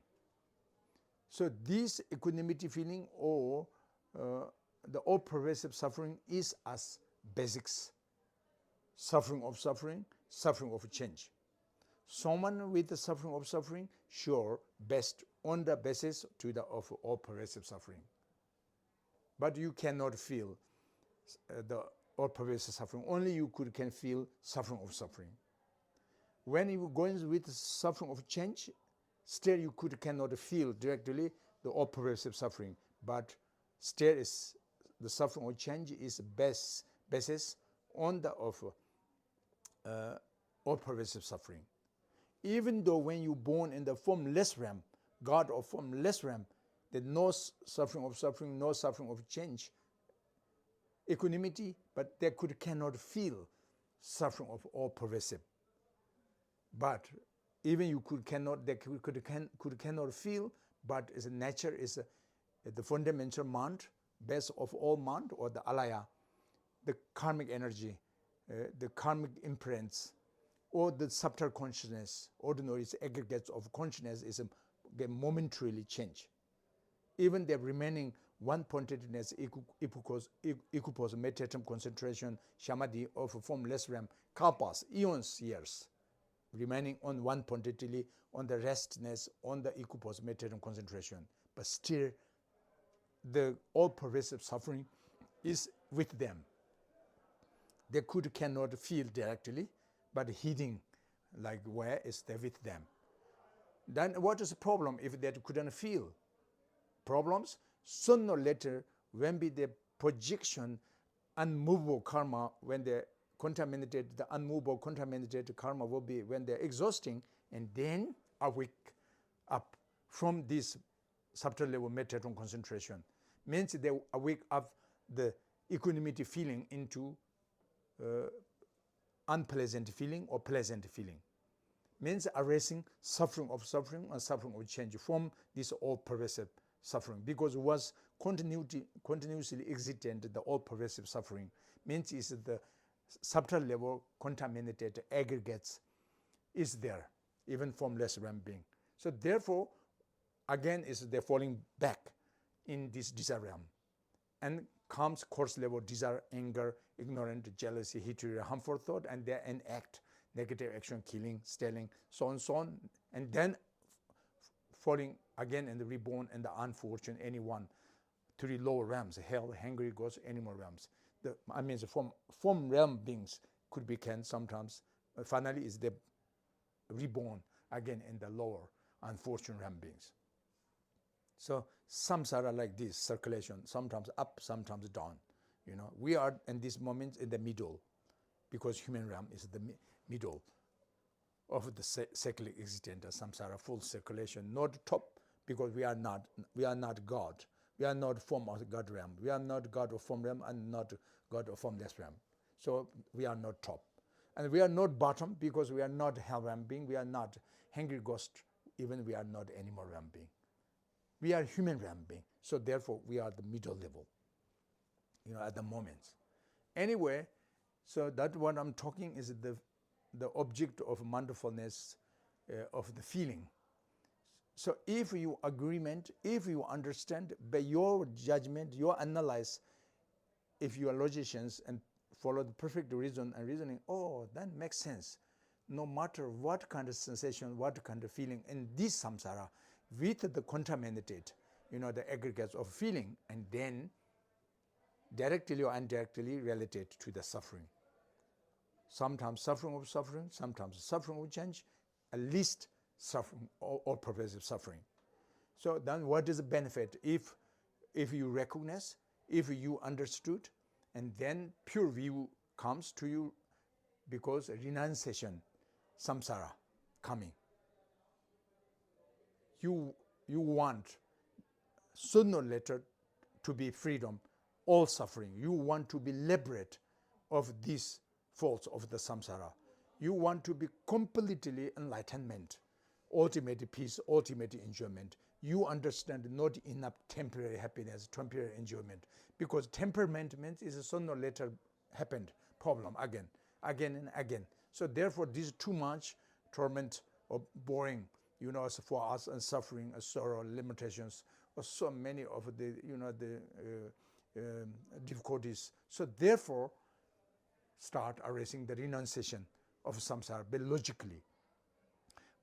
[SPEAKER 1] So this equanimity feeling or the all pervasive suffering is as basics. Suffering of suffering, suffering of change. Someone with the suffering of suffering, sure, best on the basis to the of all pervasive suffering. But you cannot feel the all pervasive suffering. Only you can feel suffering of suffering. When you go with suffering of change, still you cannot feel directly the all pervasive suffering. But still is the suffering of change is basis on the of all pervasive suffering. Even though when you born in the formless realm, God of formless realm, there's no suffering of suffering, no suffering of change, equanimity, but they cannot feel suffering of all pervasive. But even you cannot feel, but as a nature is the fundamental mind, base of all mind, or the alaya, the karmic energy, the karmic imprints, or the subtle consciousness, ordinary aggregates of consciousness is momentarily change. Even the remaining one-pointedness, equipos, meditatum concentration, samadhi of formless realm, kalpas, eons years, remaining on one-pointedly, on the restness, on the equipos, meditatum concentration. But still, the all-pervasive suffering is with them. They cannot feel directly, but heeding, like where is there with them. Then what is the problem if they couldn't feel? Problems, sooner or later, when be the projection, unmovable karma, when they're contaminated, the unmovable contaminated karma will be when they're exhausting, and then awake up from this subtle level meditative concentration. Means they awake up the equanimity feeling into unpleasant feeling or pleasant feeling. Means erasing suffering of suffering and suffering of change from this all pervasive suffering, because it was continuously existent, the all pervasive suffering. Means is the subtle level contaminated aggregates is there, even formless realm being. So therefore, again is they're falling back in this desire realm, and comes coarse level desire, anger, ignorance, jealousy, hatred, harmful thought, and they enact negative action, killing, stealing, so on, and then falling again and reborn in the unfortunate anyone to the lower realms, hell, hungry ghosts, animal realms. The form realm beings could be sometimes. Finally, is the reborn again in the lower unfortunate realm beings. So samsara like this circulation, sometimes up, sometimes down. We are in this moment in the middle, because human realm is the middle of the cyclic existence, samsara, full circulation, not top, because we are not God. We are not form of God realm. We are not God of form realm and not God of formless realm. So we are not top. And we are not bottom, because we are not hell realm being. We are not hungry ghost. Even we are not animal realm being. We are human realm being. So therefore, we are the middle level, at the moment. Anyway, so that what I'm talking is the object of mindfulness, of the feeling. So if you agreement, if you understand by your judgment, your analyze, if you are logicians and follow the perfect reason and reasoning, that makes sense. No matter what kind of sensation, what kind of feeling in this samsara, with the contaminated, the aggregates of feeling, and then directly or indirectly related to the suffering. Sometimes suffering of suffering, sometimes suffering of change, at least suffering or pervasive suffering. So then what is the benefit if you recognize, if you understood, and then pure view comes to you, because renunciation, samsara, coming. You want sooner or later to be freedom, all suffering. You want to be liberate of these faults of the samsara. You want to be completely enlightenment, ultimate peace, ultimate enjoyment. You understand not enough temporary happiness, temporary enjoyment, because temperament is sooner or later happened, problem again and again. So therefore, this is too much torment or boring, for us, and suffering, sorrow, limitations, or so many of the, difficulties. So therefore, start erasing the renunciation of samsara, but logically.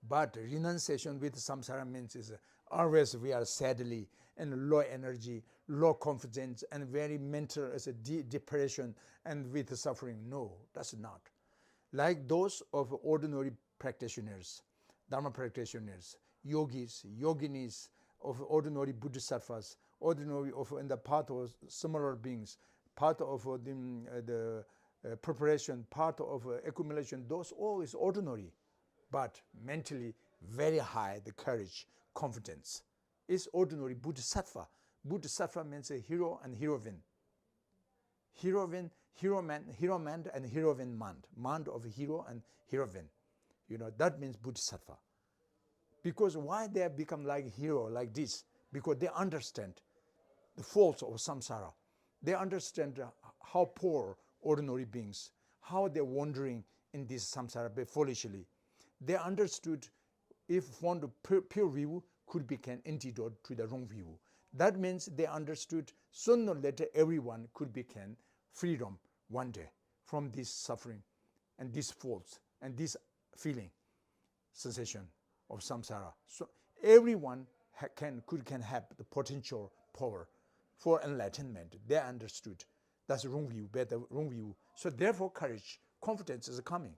[SPEAKER 1] But renunciation with samsara means is always we are sadly and low energy, low confidence, and very mental as a depression and with suffering. No, that's not. Like those of ordinary practitioners, Dharma practitioners, yogis, yoginis, of ordinary bodhisattvas, ordinary of in the part of similar beings, part of the preparation, part of accumulation, those all is ordinary, but mentally very high, the courage, confidence. Is ordinary bodhisattva. Bodhisattva means a hero and heroine. Heroine, hero man and heroine mind. Mind of hero and heroine. That means bodhisattva. Because why they have become like hero like this? Because they understand the faults of samsara. They understand how poor ordinary beings, how they're wandering in this samsara foolishly. They understood if found a pure view could become antidote to the wrong view. That means they understood sooner or later everyone could become freedom one day from this suffering and these faults and this feeling, sensation of samsara. So everyone can have the potential power for enlightenment. They understood. That's the wrong view, better wrong view. So therefore courage, confidence is coming.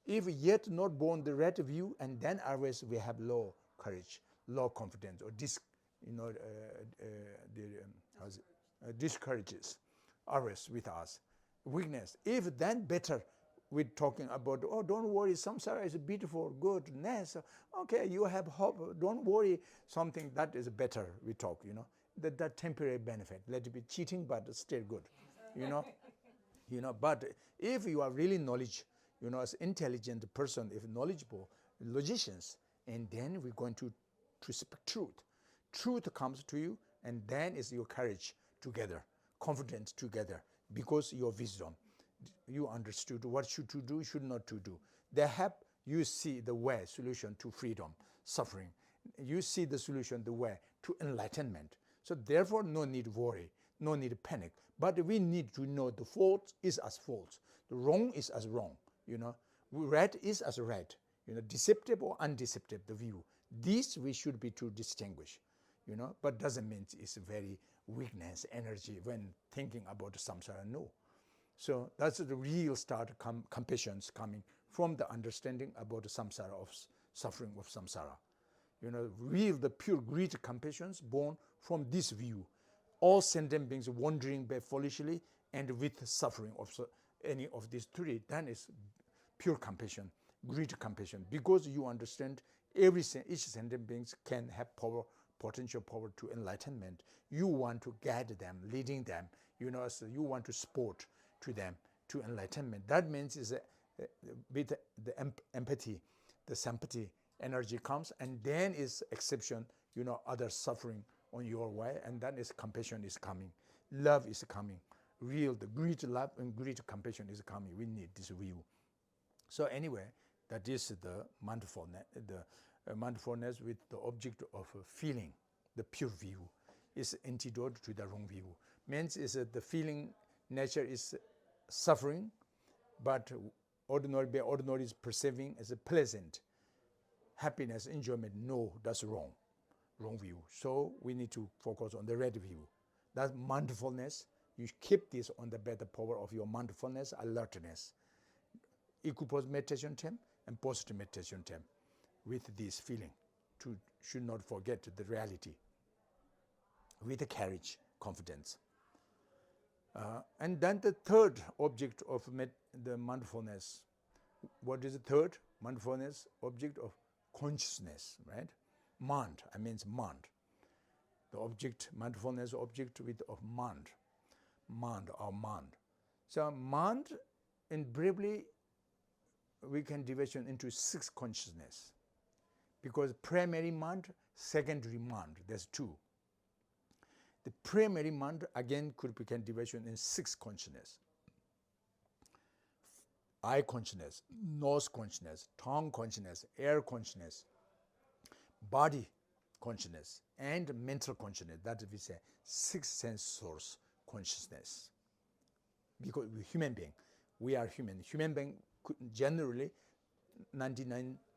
[SPEAKER 1] If yet not born the right view, and then always we have low courage, low confidence, or discourages always with us, weakness. If then better, we're talking about, oh, don't worry, samsara is beautiful, good, nice. Okay, you have hope, don't worry, something that is better, we talk, that temporary benefit. Let it be cheating, but still good, But if you are really knowledge, as intelligent person, if knowledgeable, logicians, and then we're going to speak truth. Truth comes to you, and then is your courage together, confidence together, because your wisdom. You understood what should to do, should not to do. They help you see the way, solution to freedom, suffering. You see the solution, the way to enlightenment. So therefore, no need worry, no need panic. But we need to know the fault is as fault, the wrong is as wrong. Right is as right. Deceptive or undeceptive, the view. These we should be to distinguish. But doesn't mean it's very weakness, energy when thinking about samsara. No. So that's the real start compassions coming from the understanding about the samsara of suffering of samsara. Real the pure great compassions born from this view. All sentient beings wandering by foolishly and with suffering of any of these three, then is pure compassion, great compassion, because you understand each sentient beings can have power, potential power to enlightenment. You want to guide them, leading them, so you want to support to them to enlightenment. That means is with the empathy, the sympathy energy comes, and then is exception, others suffering on your way, and then is compassion is coming, love is coming, real, the great love and great compassion is coming. We need this view. So anyway, that is the mindfulness with the object of feeling, the pure view, is antidote to the wrong view. Means is the feeling nature is suffering, but ordinary is perceiving as a pleasant, happiness, enjoyment. No, that's wrong view. So we need to focus on the right view. That's mindfulness. You keep this on the better power of your mindfulness, alertness. Equipose meditation time and positive meditation time with this feeling. Should not forget the reality. With the courage, confidence. And then the third object of the mindfulness. What is the third? Mindfulness, object of consciousness, right? Mind, I mean mind. the object, mindfulness object with of mind, or mind. So mind, in briefly, we can division into 6 consciousness, because primary mind, secondary mind, there's 2. The primary mind again we can division in 6 consciousness: eye consciousness, nose consciousness, tongue consciousness, air consciousness, body consciousness, and mental consciousness. That we say 6 sense source consciousness. Because we're human being, we are human. Human being generally,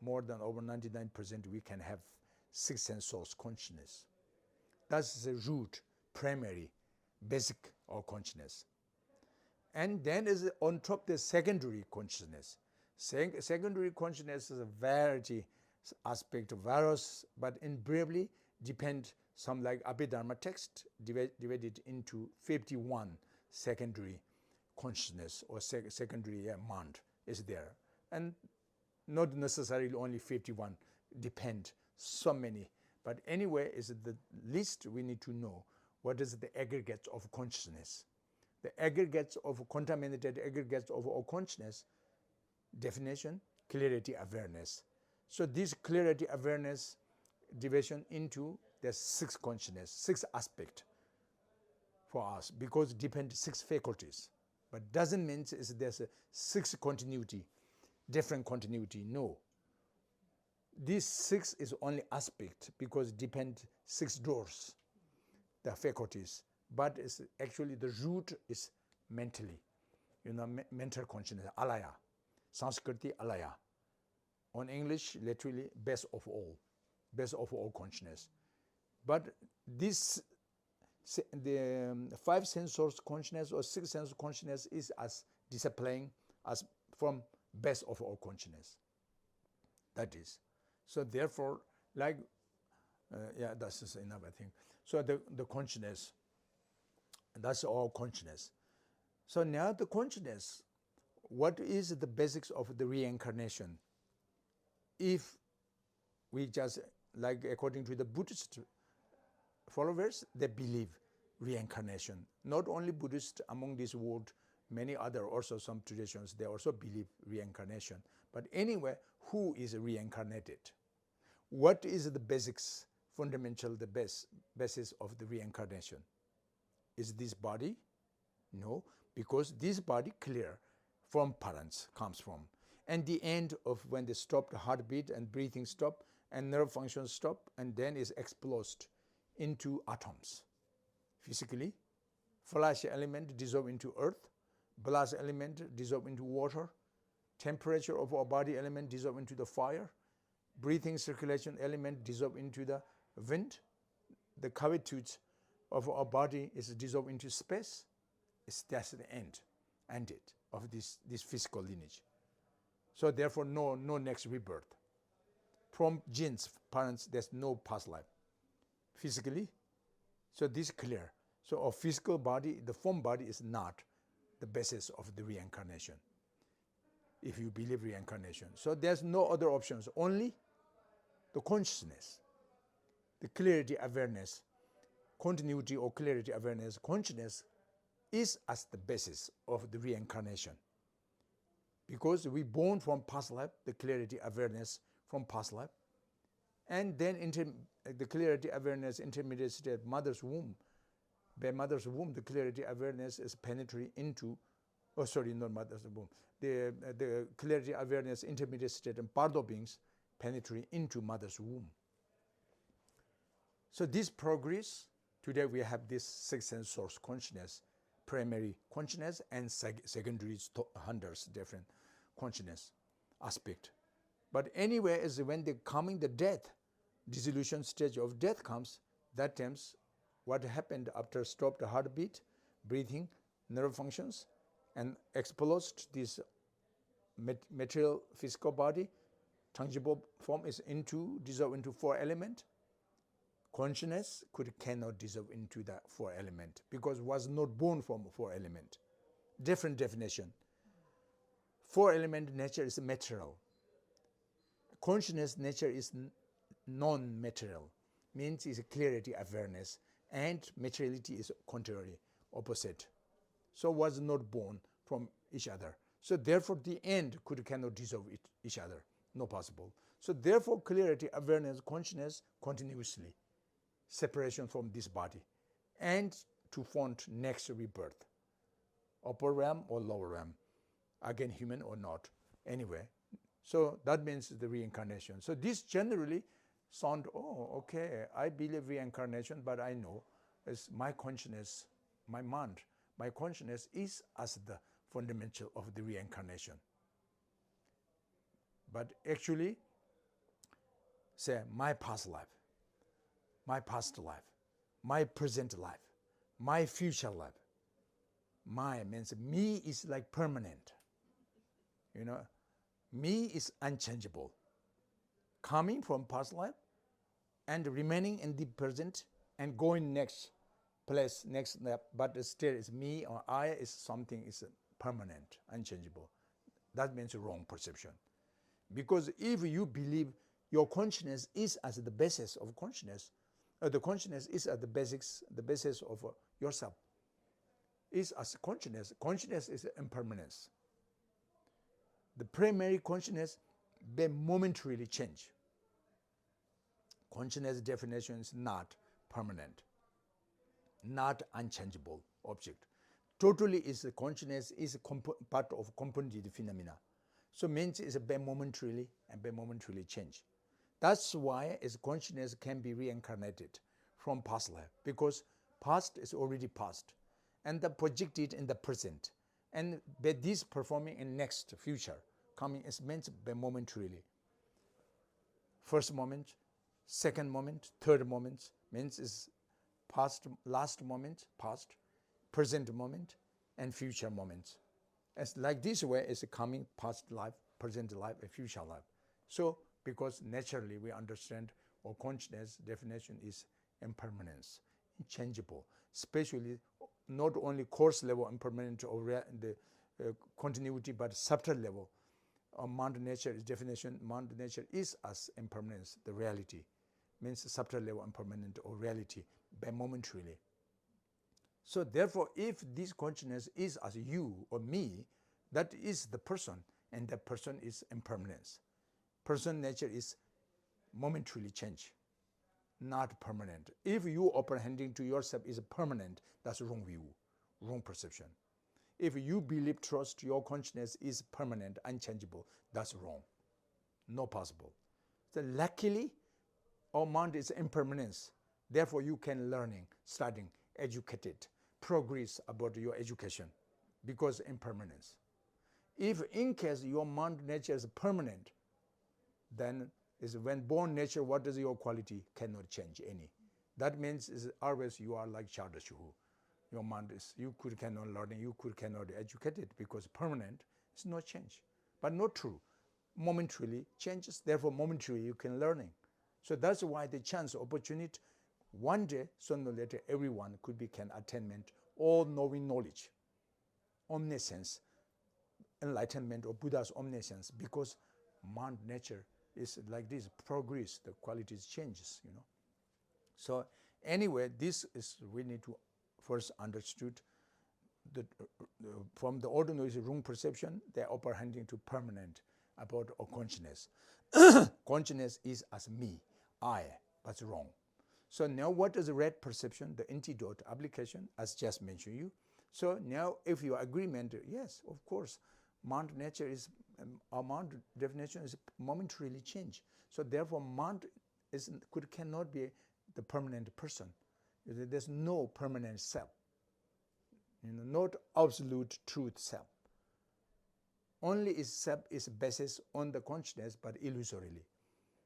[SPEAKER 1] more than over 99%, we can have 6 sense source consciousness. That's the root, primary, basic of consciousness. And then is on top the secondary consciousness. Secondary consciousness is a variety aspect of various, but in briefly depend some like Abhidharma text divided into 51 secondary consciousness or secondary mind is there. And not necessarily only 51, depend so many. But anyway, is the least we need to know what is the aggregates of consciousness. The aggregates of contaminated aggregates of all consciousness, definition, clarity awareness. So this clarity awareness division into the 6 consciousness, 6 aspect for us, because depend 6 faculties. But doesn't mean there's a 6 continuity, different continuity. No. This 6 is only aspect because depend 6 doors, the faculties. But it's actually the root is mentally, mental consciousness, alaya, Sanskriti alaya. On English, literally, best of all consciousness. But this, the 5 sense source consciousness or 6 sense consciousness is as discipline as from best of all consciousness. That is. So therefore, like, that's just enough, I think. So the consciousness, that's all consciousness. So now the consciousness, what is the basics of the reincarnation? If we just, like according to the Buddhist followers, they believe reincarnation. Not only Buddhist among this world, many other also some traditions, they also believe reincarnation. But anyway, who is reincarnated? What is the basics, fundamental, the basis of the reincarnation? Is this body? No, because this body clear from parents comes from. And the end of when they stop the heartbeat and breathing stop and nerve functions stop, and then is exploded into atoms. Physically, flesh element dissolve into earth, blood element dissolve into water, temperature of our body element dissolve into the fire, breathing circulation element dissolve into the wind, the cavitude of our body is dissolved into space. That's the ended of this physical lineage. So therefore, no next rebirth. From genes, parents, there's no past life. Physically, so this is clear. So our physical body, the form body, is not the basis of the reincarnation, if you believe reincarnation. So there's no other options, only the consciousness, the clarity awareness, continuity or clarity awareness, consciousness is as the basis of the reincarnation. Because we born from past life, the clarity awareness from past life, and then the clarity awareness intermediate state, mother's womb. By mother's womb, the clarity awareness is penetrate into, not mother's womb. The clarity awareness intermediate state and Pardo beings penetrate into mother's womb. So this progress, today we have this 6 sense source consciousness, primary consciousness and secondary hundreds different consciousness aspect. But anyway, is when the death, dissolution stage of death comes, that times what happened after stop the heartbeat, breathing, nerve functions, and explodes this material physical body, tangible form is dissolve into 4 element. Consciousness cannot dissolve into that 4 element because was not born from 4 element. Different definition. 4 element nature is material. Consciousness nature is non-material. means is clarity, awareness, and materiality is contrary, opposite. So was not born from each other. So therefore the end cannot dissolve each other, no possible. So therefore clarity, awareness, consciousness continuously, separation from this body, and to fund next rebirth, upper realm or lower realm, again human or not, anyway. So that means the reincarnation. So this generally sound, oh, okay, I believe reincarnation, but I know it's my consciousness, my mind, my consciousness is as the fundamental of the reincarnation. But actually, say my past life, my past life, my present life, my future life. My means me is like permanent. You know, me is unchangeable. Coming from past life and remaining in the present and going next place, next step, but still is me or I is something is permanent, unchangeable. That means wrong perception. Because if you believe your consciousness is as the basis of consciousness, the consciousness is at the basis of yourself, is as consciousness. Consciousness is impermanence. The primary consciousness may momentarily change. Consciousness definition is not permanent, not unchangeable object. Totally is the consciousness is part of compounded phenomena. So means it's a momentarily and momentarily change. That's why its consciousness can be reincarnated from past life, because past is already past, and the projected in the present, and by this performing in next future coming is meant by momentarily. First moment, second moment, third moment means is past, last moment, past, present moment, and future moments. It's like this way is coming past life, present life, and future life. So because naturally we understand our consciousness definition is impermanence, inchangeable, especially not only coarse level impermanent or the continuity, but subtle level. Mind nature is definition, mind nature is as impermanence, the reality, means subtle level impermanent or reality, by momentarily. So therefore, if this consciousness is as you or me, that is the person, and that person is impermanence. Person nature is momentarily change, not permanent. If you apprehending to yourself is permanent, that's wrong view, wrong perception. If you believe, trust your consciousness is permanent, unchangeable, that's wrong, no possible. So luckily, our mind is impermanence. Therefore, you can learning, studying, educated, progress about your education, because impermanence. If in case your mind nature is permanent, then is when born nature, what is your quality? Cannot change any. That means is always you are like childish. Your mind is, you cannot learn, you cannot educate it, because permanent is no change. But not true. Momentarily changes, therefore momentarily you can learning. So that's why the chance, opportunity, one day, sooner or later, everyone could become attainment, all knowing knowledge, omniscience, enlightenment, or Buddha's omniscience, because mind nature is like this, progress, the qualities changes, you know. So anyway, this is, we need to first understood that from the ordinary wrong perception, they are apprehending to permanent about our consciousness. Consciousness is as me, I, that's wrong. So now what is the right perception, the antidote application, as just mentioned you. So now if your agreement, yes, of course, mind nature is, our mind definition is momentarily change. So therefore mind cannot be the permanent person. There's no permanent self, you know, not absolute truth self. Only is self is basis on the consciousness, but illusorily.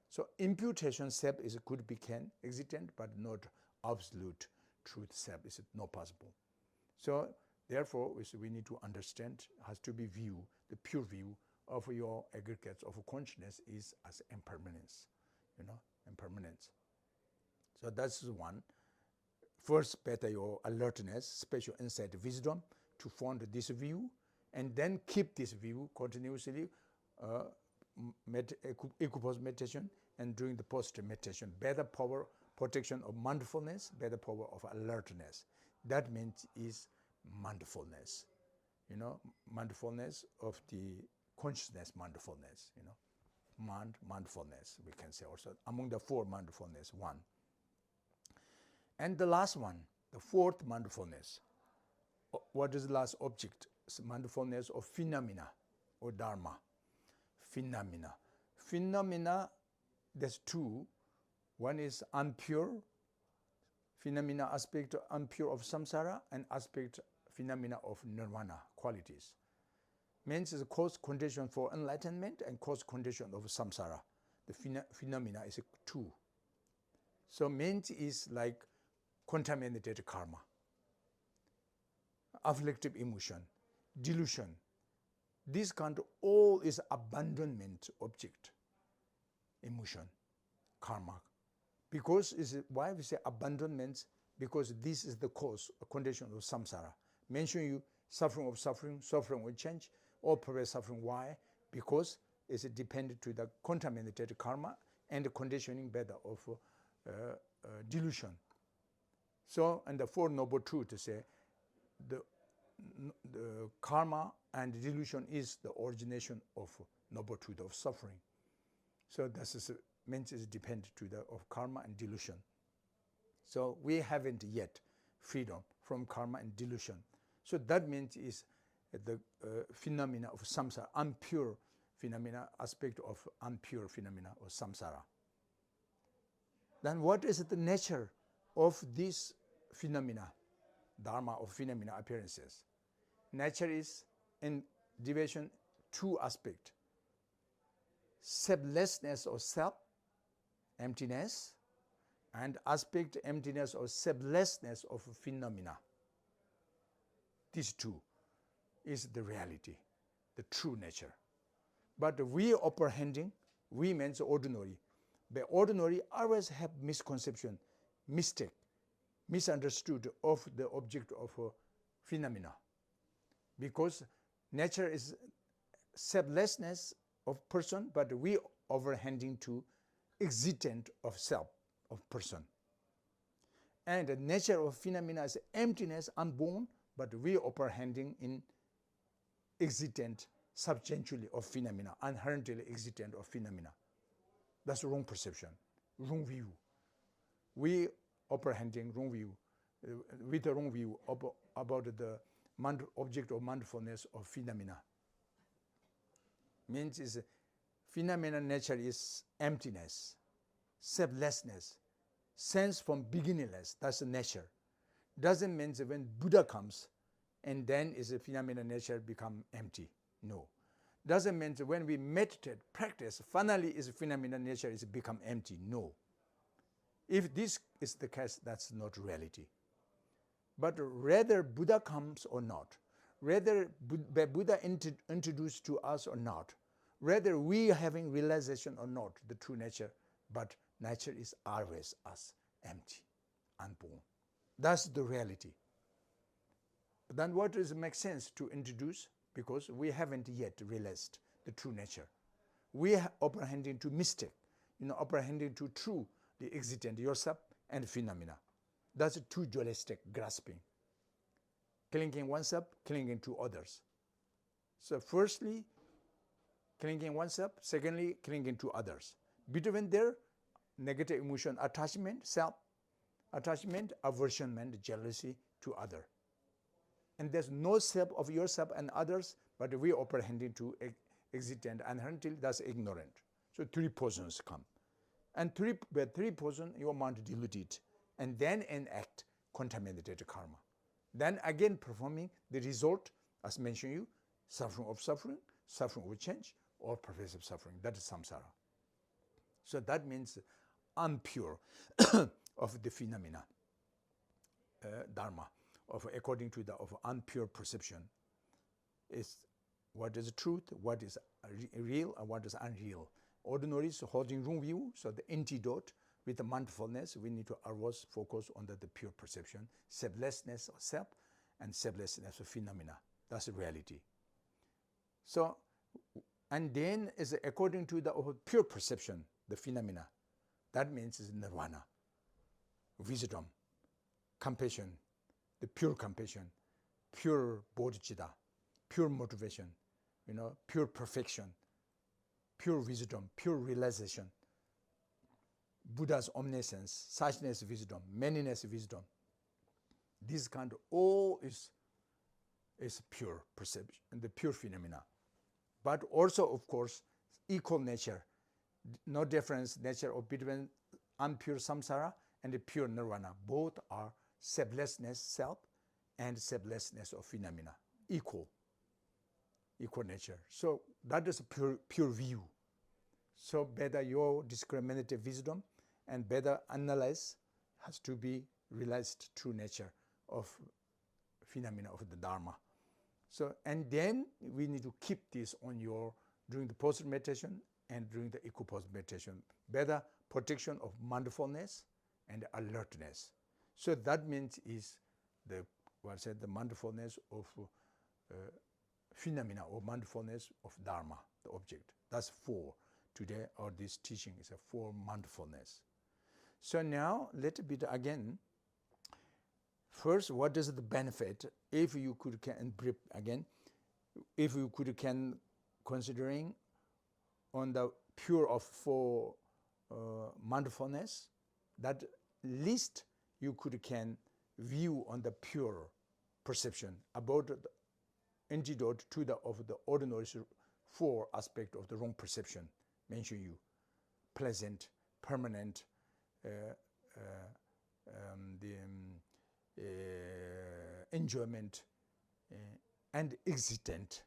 [SPEAKER 1] So imputation self is could become existent, but not absolute truth self is not possible. So therefore, we need to understand, has to be view, the pure view of your aggregates of consciousness is as impermanence, you know, impermanence. So that's one. First, better your alertness, special insight, wisdom to fund this view, and then keep this view continuously, equipose meditation and during the post meditation. Better power protection of mindfulness by the power of alertness. That means is mindfulness. Mindfulness of the consciousness, mindfulness, mindfulness, we can say also. Among the four mindfulness, one. And the last one, the fourth mindfulness. What is the last object? It's mindfulness of phenomena or dharma. Phenomena. Phenomena, there's two. One is impure, phenomena aspect impure of samsara, and aspect phenomena of nirvana, qualities. Means is a cause condition for enlightenment and cause condition of samsara. The phenomena is two. So means is like contaminated karma, afflictive emotion, delusion. This kind of all is abandonment object, emotion, karma. Because why we say abandonment? Because this is the cause, a condition of samsara. Mention you suffering of suffering, suffering will change, all pervasive suffering. Why? Because it's dependent to the contaminated karma and the conditioning better of delusion. So, and the Four Noble Truths to say the karma and delusion is the origination of noble truth of suffering. So this is means is dependent to the of karma and delusion. So we haven't yet freedom from karma and delusion. So that means is the phenomena of samsara, impure phenomena, aspect of impure phenomena of samsara. Then what is the nature of this phenomena, dharma of phenomena appearances? Nature is in division two aspects: selflessness or self, emptiness, and aspect emptiness or selflessness of phenomena. These two is the reality, the true nature. But we apprehending, we means ordinary. The ordinary always have misconception, mistake, misunderstood of the object of phenomena. Because nature is selflessness of person, but we overhanding to existent of self, of person. And the nature of phenomena is emptiness, unborn, but we overhanding in existent substantially of phenomena, inherently existent of phenomena. That's wrong perception, wrong view. We apprehending wrong view, with the wrong view about the object of mindfulness of phenomena. Means is phenomena nature is emptiness, selflessness, sense from beginningless. That's the nature. Doesn't mean that when Buddha comes and then is a phenomena nature become empty. No. Doesn't mean that when we meditate, practice, finally is phenomena nature is become empty. No. If this is the case, that's not reality. But rather Buddha comes or not, rather Buddha introduced to us or not, rather we having realization or not, the true nature, but nature is always us, empty, unborn. That's the reality. Then what does it make sense to introduce? Because we haven't yet realized the true nature. We are apprehending to mistake, apprehending to true, the existent yourself and phenomena. That's a two dualistic grasping. Clinging oneself, clinging to others. So firstly, clinging oneself, secondly, clinging to others. Between there, negative emotion, attachment, self-attachment, aversion, jealousy to other. And there's no self of yourself and others, but we apprehending to existent and until that's ignorant. So three poisons come. And three poison, your mind dilute it, and then enact contaminated karma. Then again performing the result, as mentioned you, suffering of change, or pervasive suffering. That is samsara. So that means impure of the phenomena, dharma, of according to the of impure perception, is what is truth, what is real, and what is unreal. Ordinary is holding wrong view, so the antidote with the mindfulness, we need to always focus on the pure perception, selflessness of self, and selflessness of phenomena. That's the reality. So, and then is according to the pure perception, the phenomena. That means is nirvana. wisdom, compassion, the pure compassion, pure bodhicitta, pure motivation, pure perfection, pure wisdom, pure realization, Buddha's omniscience, suchness wisdom, manyness wisdom. This kind of all is pure perception, the pure phenomena. But also, of course, equal nature, no difference nature of between unpure samsara and the pure nirvana. Both are selflessness, self, and selflessness of phenomena, equal nature. So that is a pure view. So better your discriminative wisdom and better analyze has to be realized true nature of phenomena of the Dharma. So, and then we need to keep this on during the post meditation and during the eco-post meditation. Better protection of mindfulness and alertness. So that means is the mindfulness of phenomena or mindfulness of Dharma, the object. That's 4. Today, or this teaching is a 4 mindfulness. So now, let's bit again. First, what is the benefit if you could considering on the pure of 4 mindfulness, that least you can view on the pure perception about the antidote to the ordinary 4 aspect of the wrong perception. Mention you pleasant, permanent, enjoyment, and existent.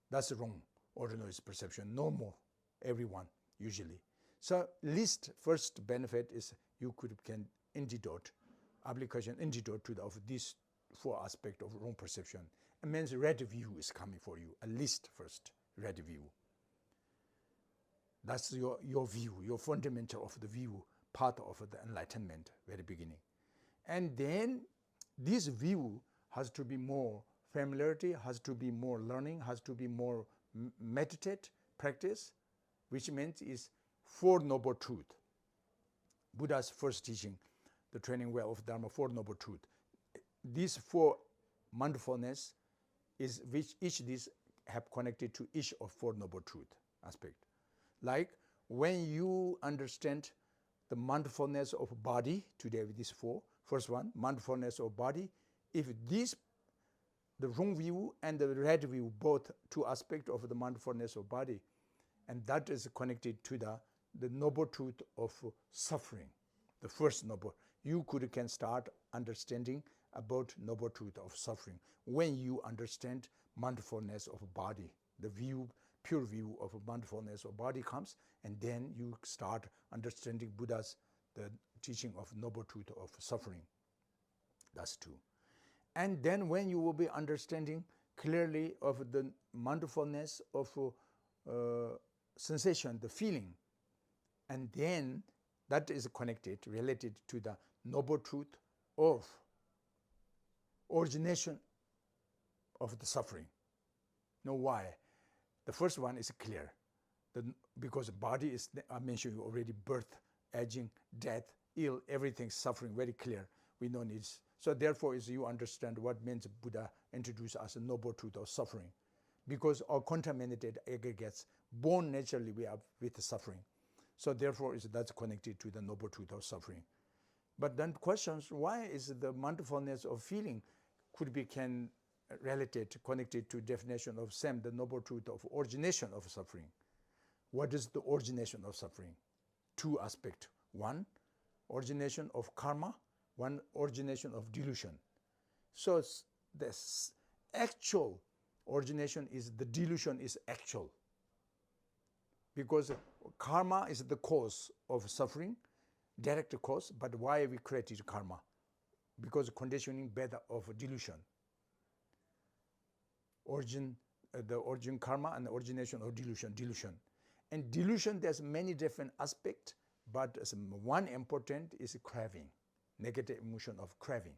[SPEAKER 1] That's the wrong ordinary perception. No more, everyone usually. So least first benefit is you can application antidote to of these 4 aspects of wrong perception. It means red view is coming for you. At least first red view. That's your view, your fundamental of the view, part of the enlightenment, very beginning. And then this view has to be more familiarity, has to be more learning, has to be more meditate, practice, which means is 4 noble truth. Buddha's first teaching, the training well of Dharma, 4 noble truth. These 4 mindfulness is which each these have connected to each of 4 noble truth aspect. Like when you understand the mindfulness of body, today with these 4, first one, mindfulness of body, if this, the wrong view and the red view, both 2 aspects of the mindfulness of body, and that is connected to the noble truth of suffering, the first noble. You can start understanding about noble truth of suffering when you understand mindfulness of body, the view, pure view of mindfulness of body comes, and then you start understanding Buddha's the teaching of noble truth of suffering. That's 2. And then when you will be understanding clearly of the mindfulness of sensation, the feeling, and then that is connected, related to the noble truth of origination of the suffering. Know why? The first one is clear, because the body is, I mentioned already, birth, aging, death, ill, everything, suffering, very clear. We know this. So therefore, is you understand what means Buddha introduced as a noble truth of suffering, because our contaminated aggregates born naturally we are with the suffering. So therefore, that's connected to the noble truth of suffering. But then questions, why is the mindfulness of feeling connected to definition of same, the noble truth of origination of suffering? What is the origination of suffering? 2 aspects. 1, origination of karma, 1, origination of delusion. So the actual origination is the delusion is actual. Because karma is the cause of suffering, direct cause, but why we created karma? Because conditioning better of delusion. The origin karma and the origination of delusion. And delusion, there's many different aspects, but one important is craving, negative emotion of craving.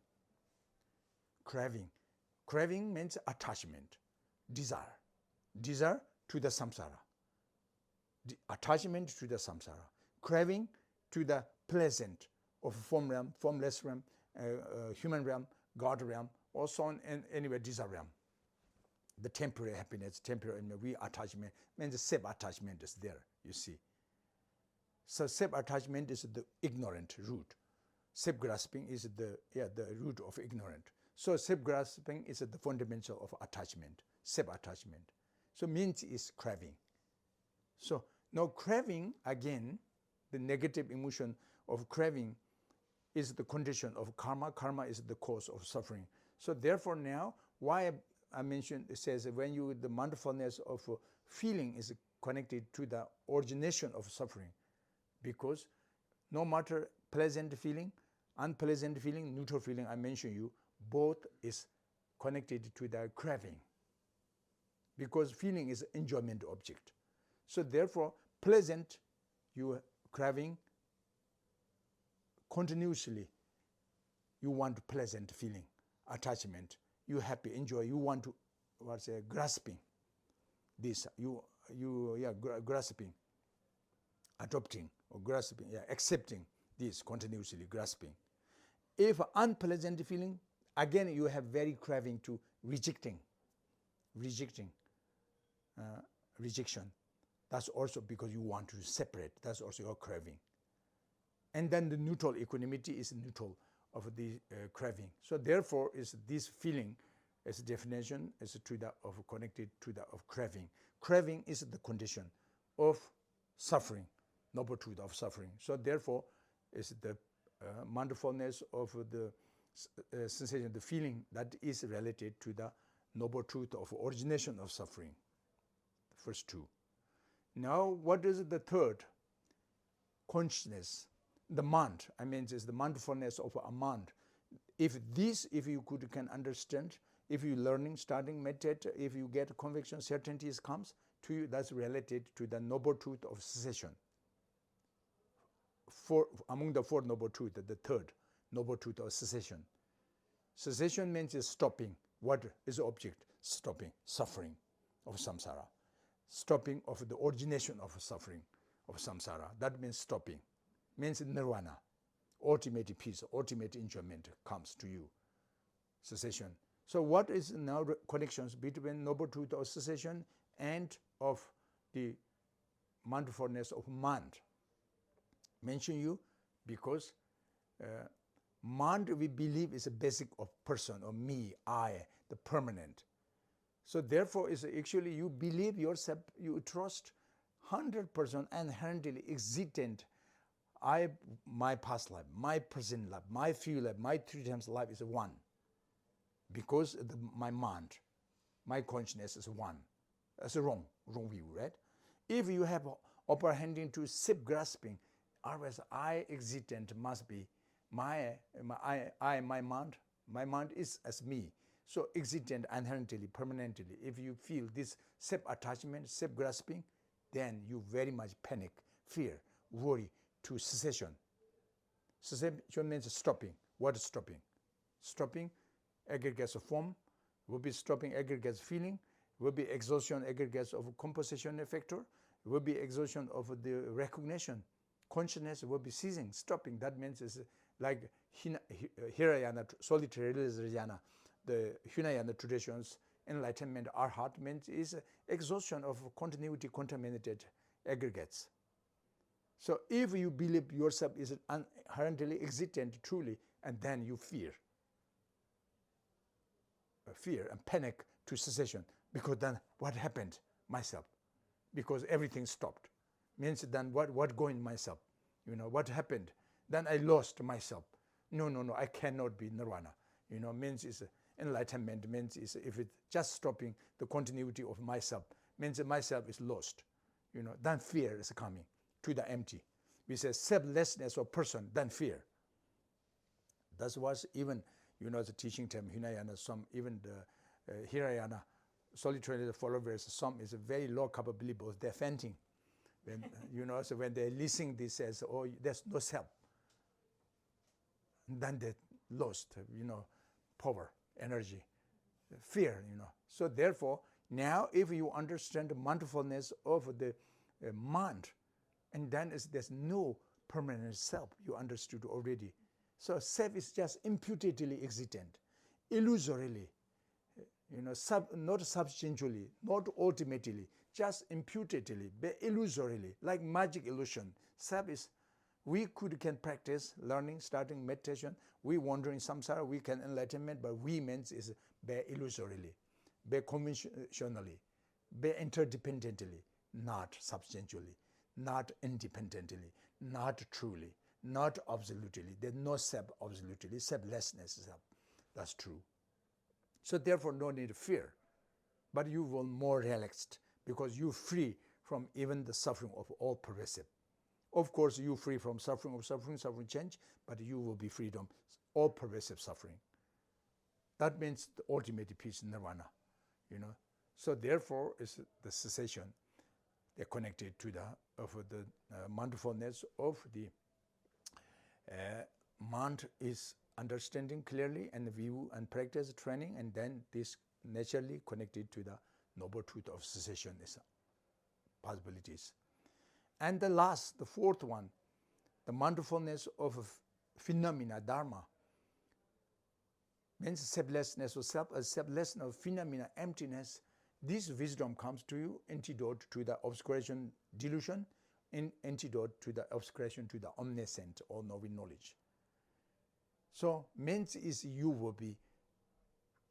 [SPEAKER 1] Craving means attachment, desire to the samsara, attachment to the samsara, craving to the pleasant of form realm, formless realm, human realm, God realm, or so on, and anyway, these are realm. The temporary happiness, temporary attachment, means self-attachment is there, you see. So self-attachment is the ignorant root. Self-grasping is the root of ignorant. So self-grasping is the fundamental of attachment, self-attachment. So means is craving. So now craving, again, the negative emotion of craving is the condition of karma. Karma is the cause of suffering. So therefore now, why I mentioned, it says when you, the mindfulness of feeling is connected to the origination of suffering, because no matter pleasant feeling, unpleasant feeling, neutral feeling, I mentioned you, both is connected to the craving, because feeling is enjoyment object. So therefore, pleasant, you craving, continuously, you want pleasant feeling, attachment, you happy, enjoy, you want to, grasping this, grasping, adopting, or grasping, accepting this, continuously grasping. If unpleasant feeling, again you have very craving to rejection. That's also because you want to separate, that's also your craving. And then the neutral equanimity is neutral of the craving. So therefore, is this feeling, as a definition, is to that of connected to that of craving. Craving is the condition of suffering, noble truth of suffering. So therefore, is the mindfulness of the sensation, the feeling that is related to the noble truth of origination of suffering. The first two. Now, what is the third? Consciousness. The mind, I mean, is the mindfulness of a mind. If you can understand, if you learning, starting, meditate, if you get conviction, certainties comes to you, that's related to the noble truth of cessation. Among the four noble truths, the third noble truth of cessation. Cessation means is stopping. What is the object? Stopping suffering of samsara. Stopping of the origination of suffering of samsara. That means stopping. Means nirvana. Ultimate peace, ultimate enjoyment comes to you. Cessation. So what is now the connections between noble truth of cessation and of the mindfulness of mind? Mention you because mind we believe is a basic of person or me, I, the permanent. So therefore is actually you believe yourself, you trust 100% inherently existent. My past life, my present life, my future life, my 3 times life is one. Because my mind, my consciousness is one. That's a wrong view, right? If you have upper hand into self-grasping, otherwise I existent must be my mind. My mind is as me. So existent inherently, permanently. If you feel this self-attachment, self-grasping, then you very much panic, fear, worry to cessation. Cessation means stopping. What is stopping? Stopping aggregates of form, will be stopping aggregates feeling, will be exhaustion aggregates of composition factor, will be exhaustion of the recognition. Consciousness will be ceasing, stopping. That means it's like Hinayana, solitary realization, the Hinayana traditions, enlightenment, arhat means is exhaustion of continuity contaminated aggregates. So if you believe yourself is inherently existent truly, and then you fear and panic to cessation, because then what happened? Myself. Because everything stopped. Means then what going myself? What happened? Then I lost myself. No, I cannot be nirvana. Means is enlightenment, means is if it's just stopping the continuity of myself, means that myself is lost. Then fear is coming to the empty. We say selflessness of person, then fear. That was even, the teaching term, Hinayana, some, even the Hinayana, solitary followers, some is a very low capability of defending. When, so when they're listening, this says, oh, there's no self. And then they lost, power, energy, fear, So therefore, now if you understand the mindfulness of the mind, and then there's no permanent self, you understood already. So self is just imputedly existent, illusorily, not substantially, not ultimately, just imputedly, but illusorily, like magic illusion. Self is, we can practice learning, starting meditation, we wandering samsara, we can enlightenment, but we means is by illusorily, by conventionally, by interdependently, not substantially, not independently, not truly, not absolutely. There's no self absolutely, selflessness is self. That's true. So therefore no need to fear, but you will more relaxed because you free from even the suffering of all pervasive. Of course you free from suffering change, but you will be free from all pervasive suffering. That means the ultimate peace, nirvana, So therefore is the cessation. They're connected to the mindfulness of the mind is understanding clearly and view and practice training, and then this naturally connected to the noble truth of cessation is possibilities. And the fourth one, the mindfulness of phenomena, dharma, means selflessness of self, selflessness of phenomena, emptiness. This wisdom comes to you, antidote to the obscuration delusion, antidote to the obscuration to the omniscient, all-knowing knowledge. So means is you will be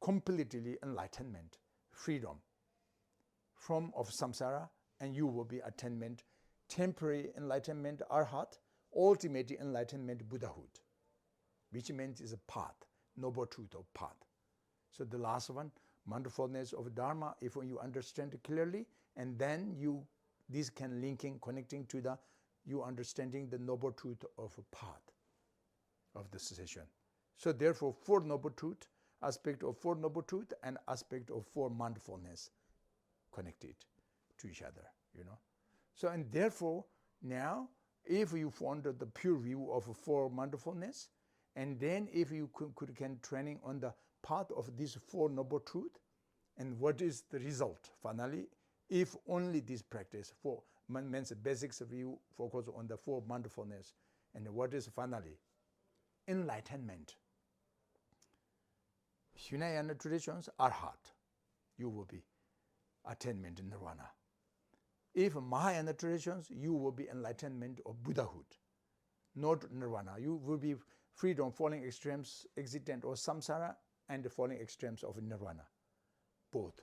[SPEAKER 1] completely enlightenment, freedom from of samsara, and you will be attainment, temporary enlightenment, arhat, ultimate enlightenment, Buddhahood, which means is a path, noble truth of path. So the last one, mindfulness of dharma, if you understand it clearly, and then this can linking, connecting to you understanding the noble truth of a path of the cessation. So therefore, four noble truth, aspect of four noble truth, and aspect of four mindfulness connected to each other, So and therefore, now, if you found the pure view of four mindfulness, and then if you can training on the path of these four noble truth, and what is the result finally, if only this practice for means basics view focus on the four mindfulness, and what is finally enlightenment. Hinayana traditions are hard. You will be attainment in nirvana. If Mahayana traditions, you will be enlightenment of Buddhahood, not nirvana. You will be freedom, falling extremes, existent or samsara, and the falling extremes of nirvana, both.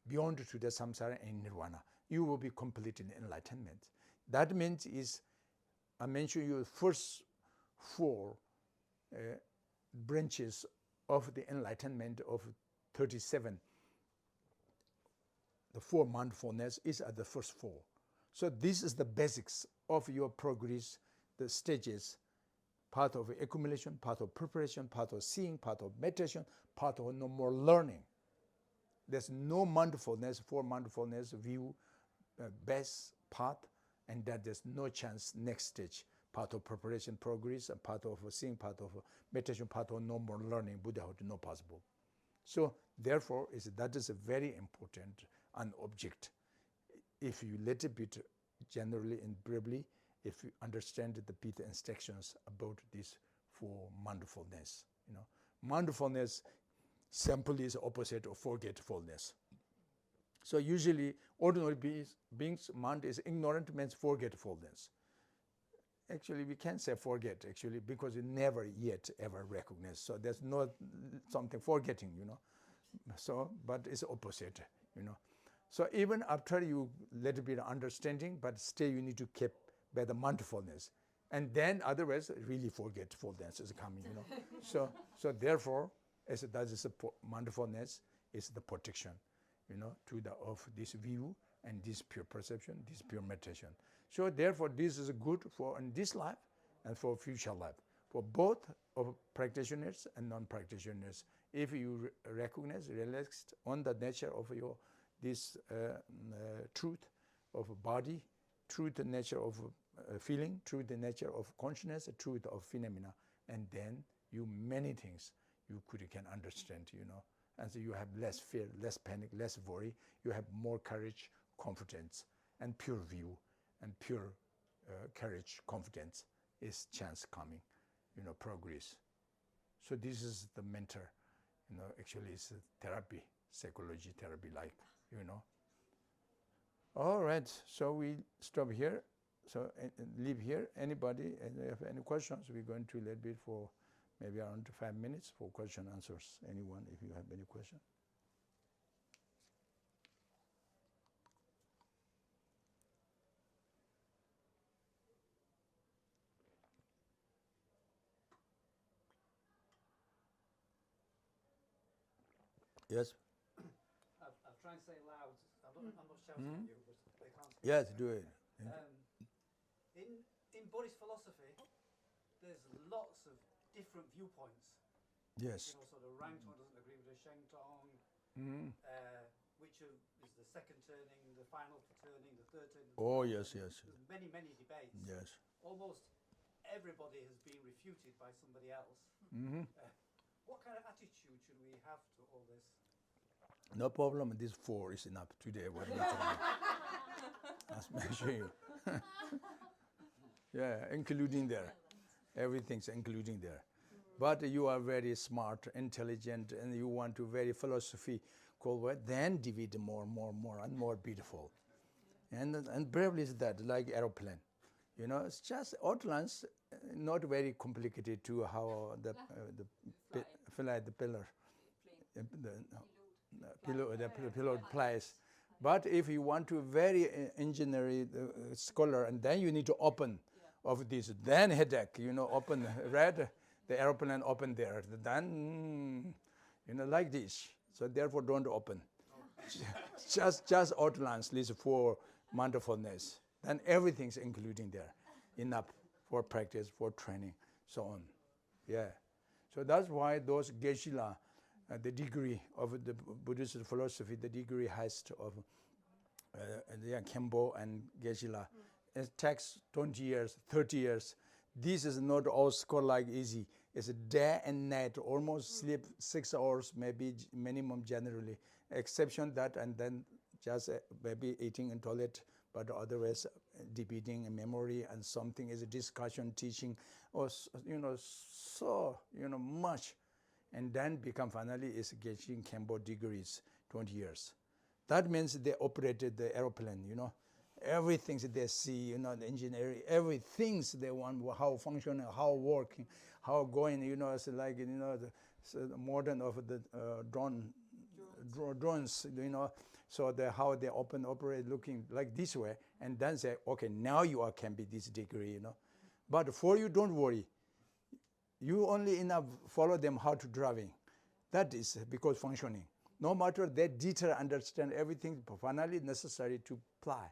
[SPEAKER 1] Beyond to the samsara and nirvana, you will be complete in enlightenment. That means is, I mentioned you first four branches of the enlightenment of 37. The four mindfulness is at the first four. So this is the basics of your progress, the stages, part of accumulation, part of preparation, part of seeing, part of meditation, part of no more learning. There's no mindfulness, for mindfulness view, best path, and that there's no chance next stage, part of preparation, progress, and part of seeing, part of meditation, part of no more learning, Buddhahood, no possible. So therefore, that is a very important an object. If you little bit generally and briefly, if you understand the bit instructions about this for mindfulness, mindfulness simply is opposite of forgetfulness. So usually ordinary beings mind is ignorant means forgetfulness. Actually, we can't say forget actually because you never yet ever recognize. So there's no something forgetting, So, but it's opposite, So even after you little bit understanding, but still you need to keep by the mindfulness, and then otherwise really forgetfulness is coming, So therefore, that is mindfulness is the protection, to of this view and this pure perception, this pure meditation. So therefore, this is good for in this life and for future life, for both of practitioners and non-practitioners. If you recognize, relaxed on the nature of your this truth of body, truth the nature of feeling, truth the nature of consciousness, truth of phenomena, and then you many things you can understand, and so you have less fear, less panic, less worry. You have more courage, confidence, and pure view, and pure courage, confidence, is chance coming, progress. So this is the mentor, actually it's a therapy, psychology therapy like. All right, so we stop here. So leave here. Anybody have any questions? We're going to let bit for maybe around 5 minutes for question answers. Anyone, if you have any question? Yes.
[SPEAKER 2] I'll try and say loud. I'm not shouting at you, but they can't speak.
[SPEAKER 1] Yes, do it.
[SPEAKER 2] In Buddhist philosophy, there's lots of different viewpoints.
[SPEAKER 1] Yes.
[SPEAKER 2] So the Rangtong doesn't agree with the Shengtong. Which is the second turning, the final turning, the third turning.
[SPEAKER 1] Yes.
[SPEAKER 2] There's many, many debates.
[SPEAKER 1] Yes.
[SPEAKER 2] Almost everybody has been refuted by somebody else. What kind of attitude should we have to all this?
[SPEAKER 1] No problem. This 4 is enough today. What we talking. Let's make sure you. Yeah, including there. Everything's including there. But you are very smart, intelligent, and you want to very philosophy called what? Then divide more and more beautiful. And bravely is that like aeroplane. It's just outlines, not very complicated to how the pillar, the pilot flies. But if you want to very engineer scholar, and then you need to open of this, then headache, open, right? The airplane open there, then, like this. So therefore don't open. just outlines, these 4 mindfulness. Then everything's including there. Enough for practice, for training, so on. Yeah. So that's why those Geshe-la, the degree of the Buddhist philosophy, the degree highest of the Khenpo and Geshe-la, it takes 20 years, 30 years. This is not all scholar-like easy. It's a day and night, almost sleep 6 hours, maybe minimum generally. Exception that, and then just maybe eating in toilet, but otherwise debating and memory and something is a discussion, teaching, or so much, and then become finally is getting Khenpo degrees, 20 years. That means they operated the airplane, everything they see, the engineering, everything they want, how functioning, how working, how going, it's like, the modern of the drones, so how they operate looking like this way, and then say, okay, now you can be this degree, But for you, don't worry. You only enough follow them how to driving. That is because functioning. No matter they detail understand everything, finally necessary to apply.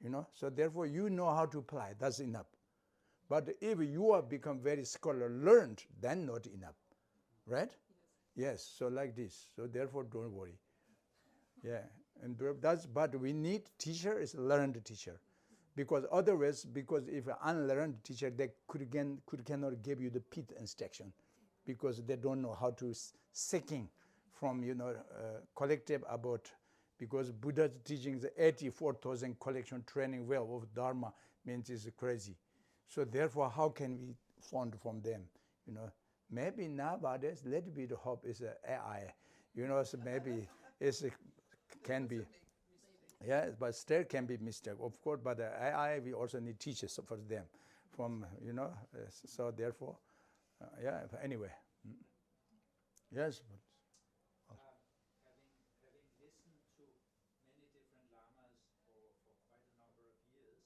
[SPEAKER 1] Yes. So therefore you know how to apply. That's enough. But if you have become very scholar, learned, then not enough, right? Yes. So like this. So therefore don't worry. Yeah. And but we need teacher is learned teacher, because otherwise, because if an unlearned teacher, they cannot give you the pit instruction, because they don't know how to seeking from collective about, because Buddha's teaching the 84,000 collection training well of Dharma means is crazy. So therefore, how can we find from them? Maybe nowadays little bit of hope is AI. So maybe can be. Yeah, but still can be mistake, of course. But AI, we also need teachers for them, from so therefore, yeah. Anyway, yes.
[SPEAKER 3] Having listened to many different lamas for quite a number of years,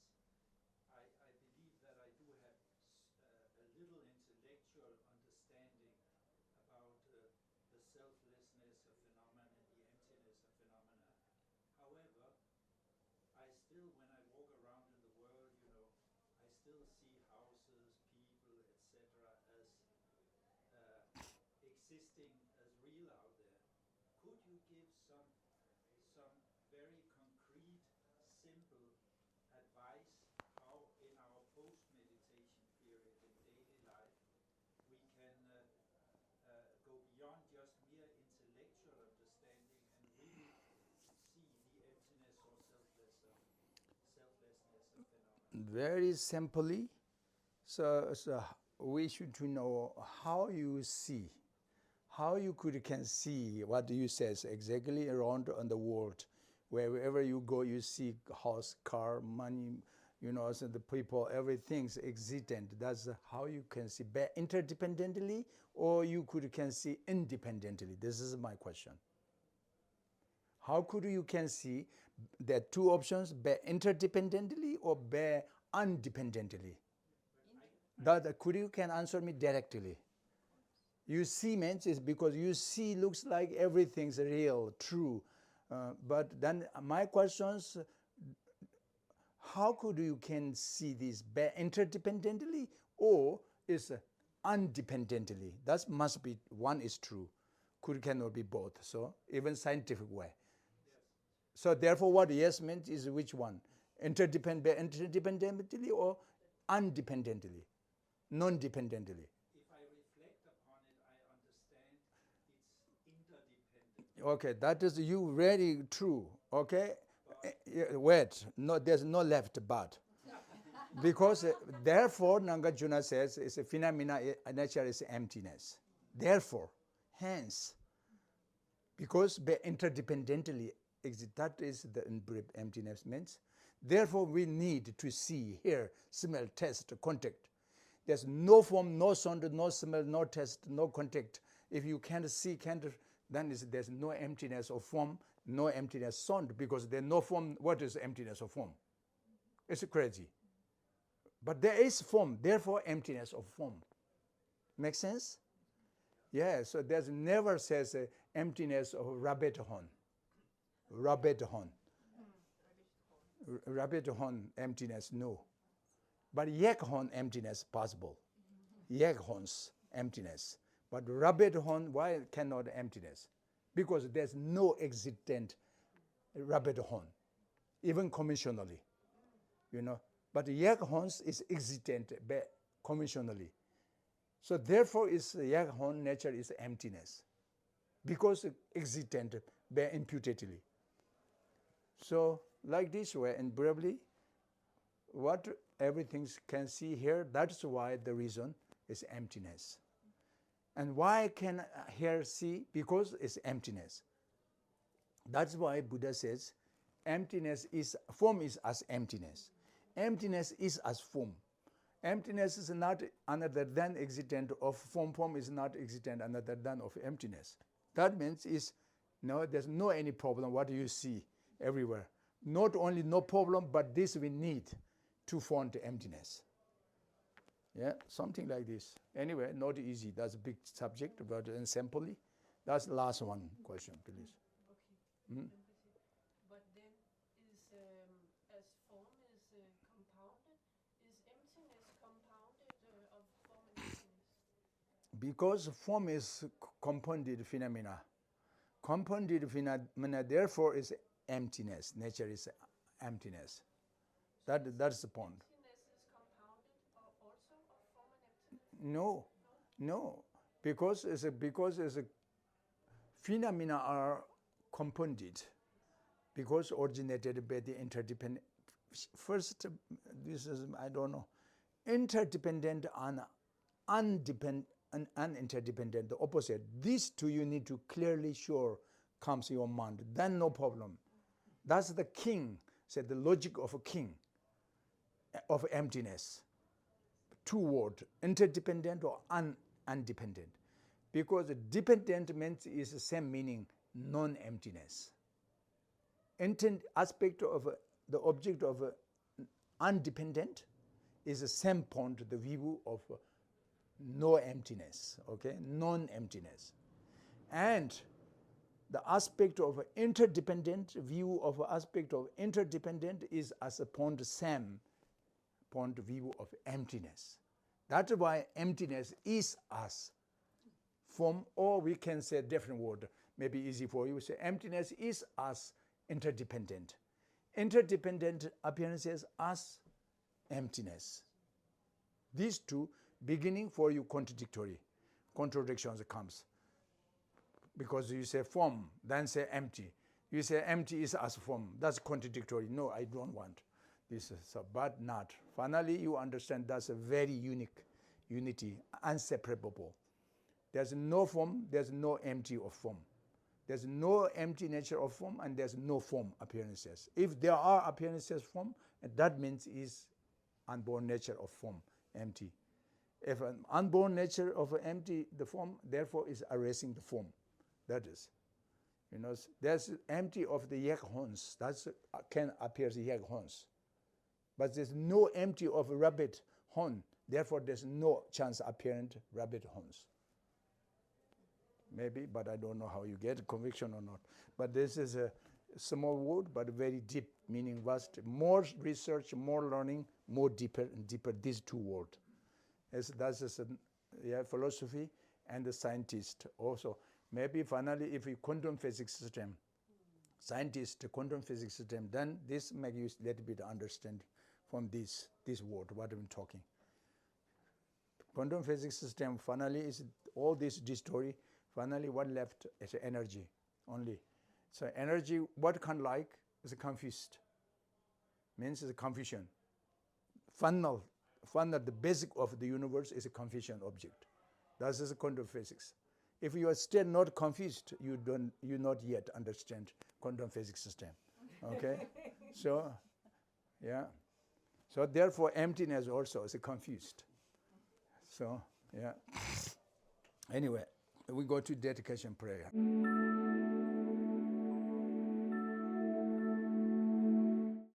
[SPEAKER 3] I believe that I do have a little intellectual understanding about the selflessness of phenomena and the emptiness of phenomena. However, I still, when I walk around in the world, I still see houses, people, etc., as existing as real out there. Could you give some very concrete, simple advice how in our post-meditation period in daily life we can go beyond just mere intellectual understanding and really see the emptiness or selflessness of phenomena?
[SPEAKER 1] Very simply, So we should to know how you see, how you can see what you says exactly around on the world. Wherever you go, you see house, car, money, so the people, everything's existent. That's how you can see interdependently, or you can see independently. This is my question. How could you can see the two options, interdependently or undependently? That could you can answer me directly. You see means is because you see looks like everything's real, true. But then my questions, how could you can see this interdependently or is undependently? That must be one is true. Cannot be both. So even scientific way. So therefore what yes means is which one? Interdependently or undependently? Non-dependently.
[SPEAKER 3] If I reflect upon it, I understand it's interdependent.
[SPEAKER 1] Okay, that is you very true. Okay, wait, no, there's no left but. Because therefore, Nagarjuna says, it's a phenomena, nature is emptiness. Therefore, hence, because interdependently, that is the emptiness means. Therefore, we need to see, hear, smell, taste, contact. There's no form, no sound, no smell, no taste, no contact. If you can't see, then there's no emptiness of form, no emptiness sound, because there's no form. What is emptiness of form? It's crazy. But there is form, therefore emptiness of form. Make sense? Yeah, so there's never says emptiness of rabbit horn. Rabbit horn. Rabbit horn emptiness, no. But yak horn emptiness possible. Yak horns emptiness. But rabbit horn, why cannot emptiness? Because there's no existent rabbit horn, even conventionally, But yak horns is existent conventionally. So therefore, yak horn nature is emptiness, because existent imputedly. So like this way, and briefly, what everything can see here, that's why the reason is emptiness. And why can here see? Because it's emptiness. That's why Buddha says, form is as emptiness. Emptiness is as form. Emptiness is not another than existent of form. Form is not existent another than of emptiness. That means there's no any problem what you see everywhere. Not only no problem, but this we need to find emptiness. Yeah, something like this. Anyway, not easy. That's a big subject, but simply, that's the last one question, please.
[SPEAKER 4] Okay. But then as form is compounded, is emptiness compounded of form and emptiness?
[SPEAKER 1] Because form is compounded phenomena. Compounded phenomena, therefore, is emptiness. Nature is emptiness. That's the point.
[SPEAKER 4] Emptiness is compounded also of form and emptiness?
[SPEAKER 1] No. Because phenomena are compounded, because originated by the interdependent. First, this is, I don't know, interdependent and interdependent, the opposite. These two you need to clearly show comes in your mind. Then no problem. That's the king, said the logic of a king, of emptiness. Two words, interdependent or undependent. Because dependent means is the same meaning, non-emptiness. Aspect of the object of undependent is the same point, the view of no emptiness, okay, non-emptiness. And the aspect of interdependent, view of aspect of interdependent is as a point, same point view of emptiness. That's why emptiness is as form, or we can say a different word, maybe easy for you, say emptiness is as interdependent. Interdependent appearances as emptiness. These two beginning for you contradictions comes. Because you say form, then say empty. You say empty is as form. That's contradictory. No, I don't want. This is so, but not. Finally, you understand that's a very unique unity, inseparable. There's no form, there's no empty of form. There's no empty nature of form, and there's no form appearances. If there are appearances form, that means is unborn nature of form, empty. If an unborn nature of empty, the form, therefore is erasing the form. That is. There's empty of the yak horns. That can appear as yak horns. But there's no empty of a rabbit horn. Therefore, there's no chance apparent rabbit horns. Maybe, but I don't know how you get conviction or not. But this is a small word, but very deep, meaning vast. More research, more learning, more deeper and deeper, these two words. That's philosophy and the scientist also. Maybe finally, if we quantum physics system, scientist, quantum physics system, then this make you a little bit understand from this word, what I'm talking. Quantum physics system finally is all this story. Finally, what left is energy only. So energy, what can like is confused. Means is confusion. Final, the basic of the universe is a confusion object. That is quantum physics. If you are still not confused, you not yet understand quantum physics system. Okay? So, yeah. So therefore, emptiness also is confused. So, yeah. Anyway, we go to dedication prayer.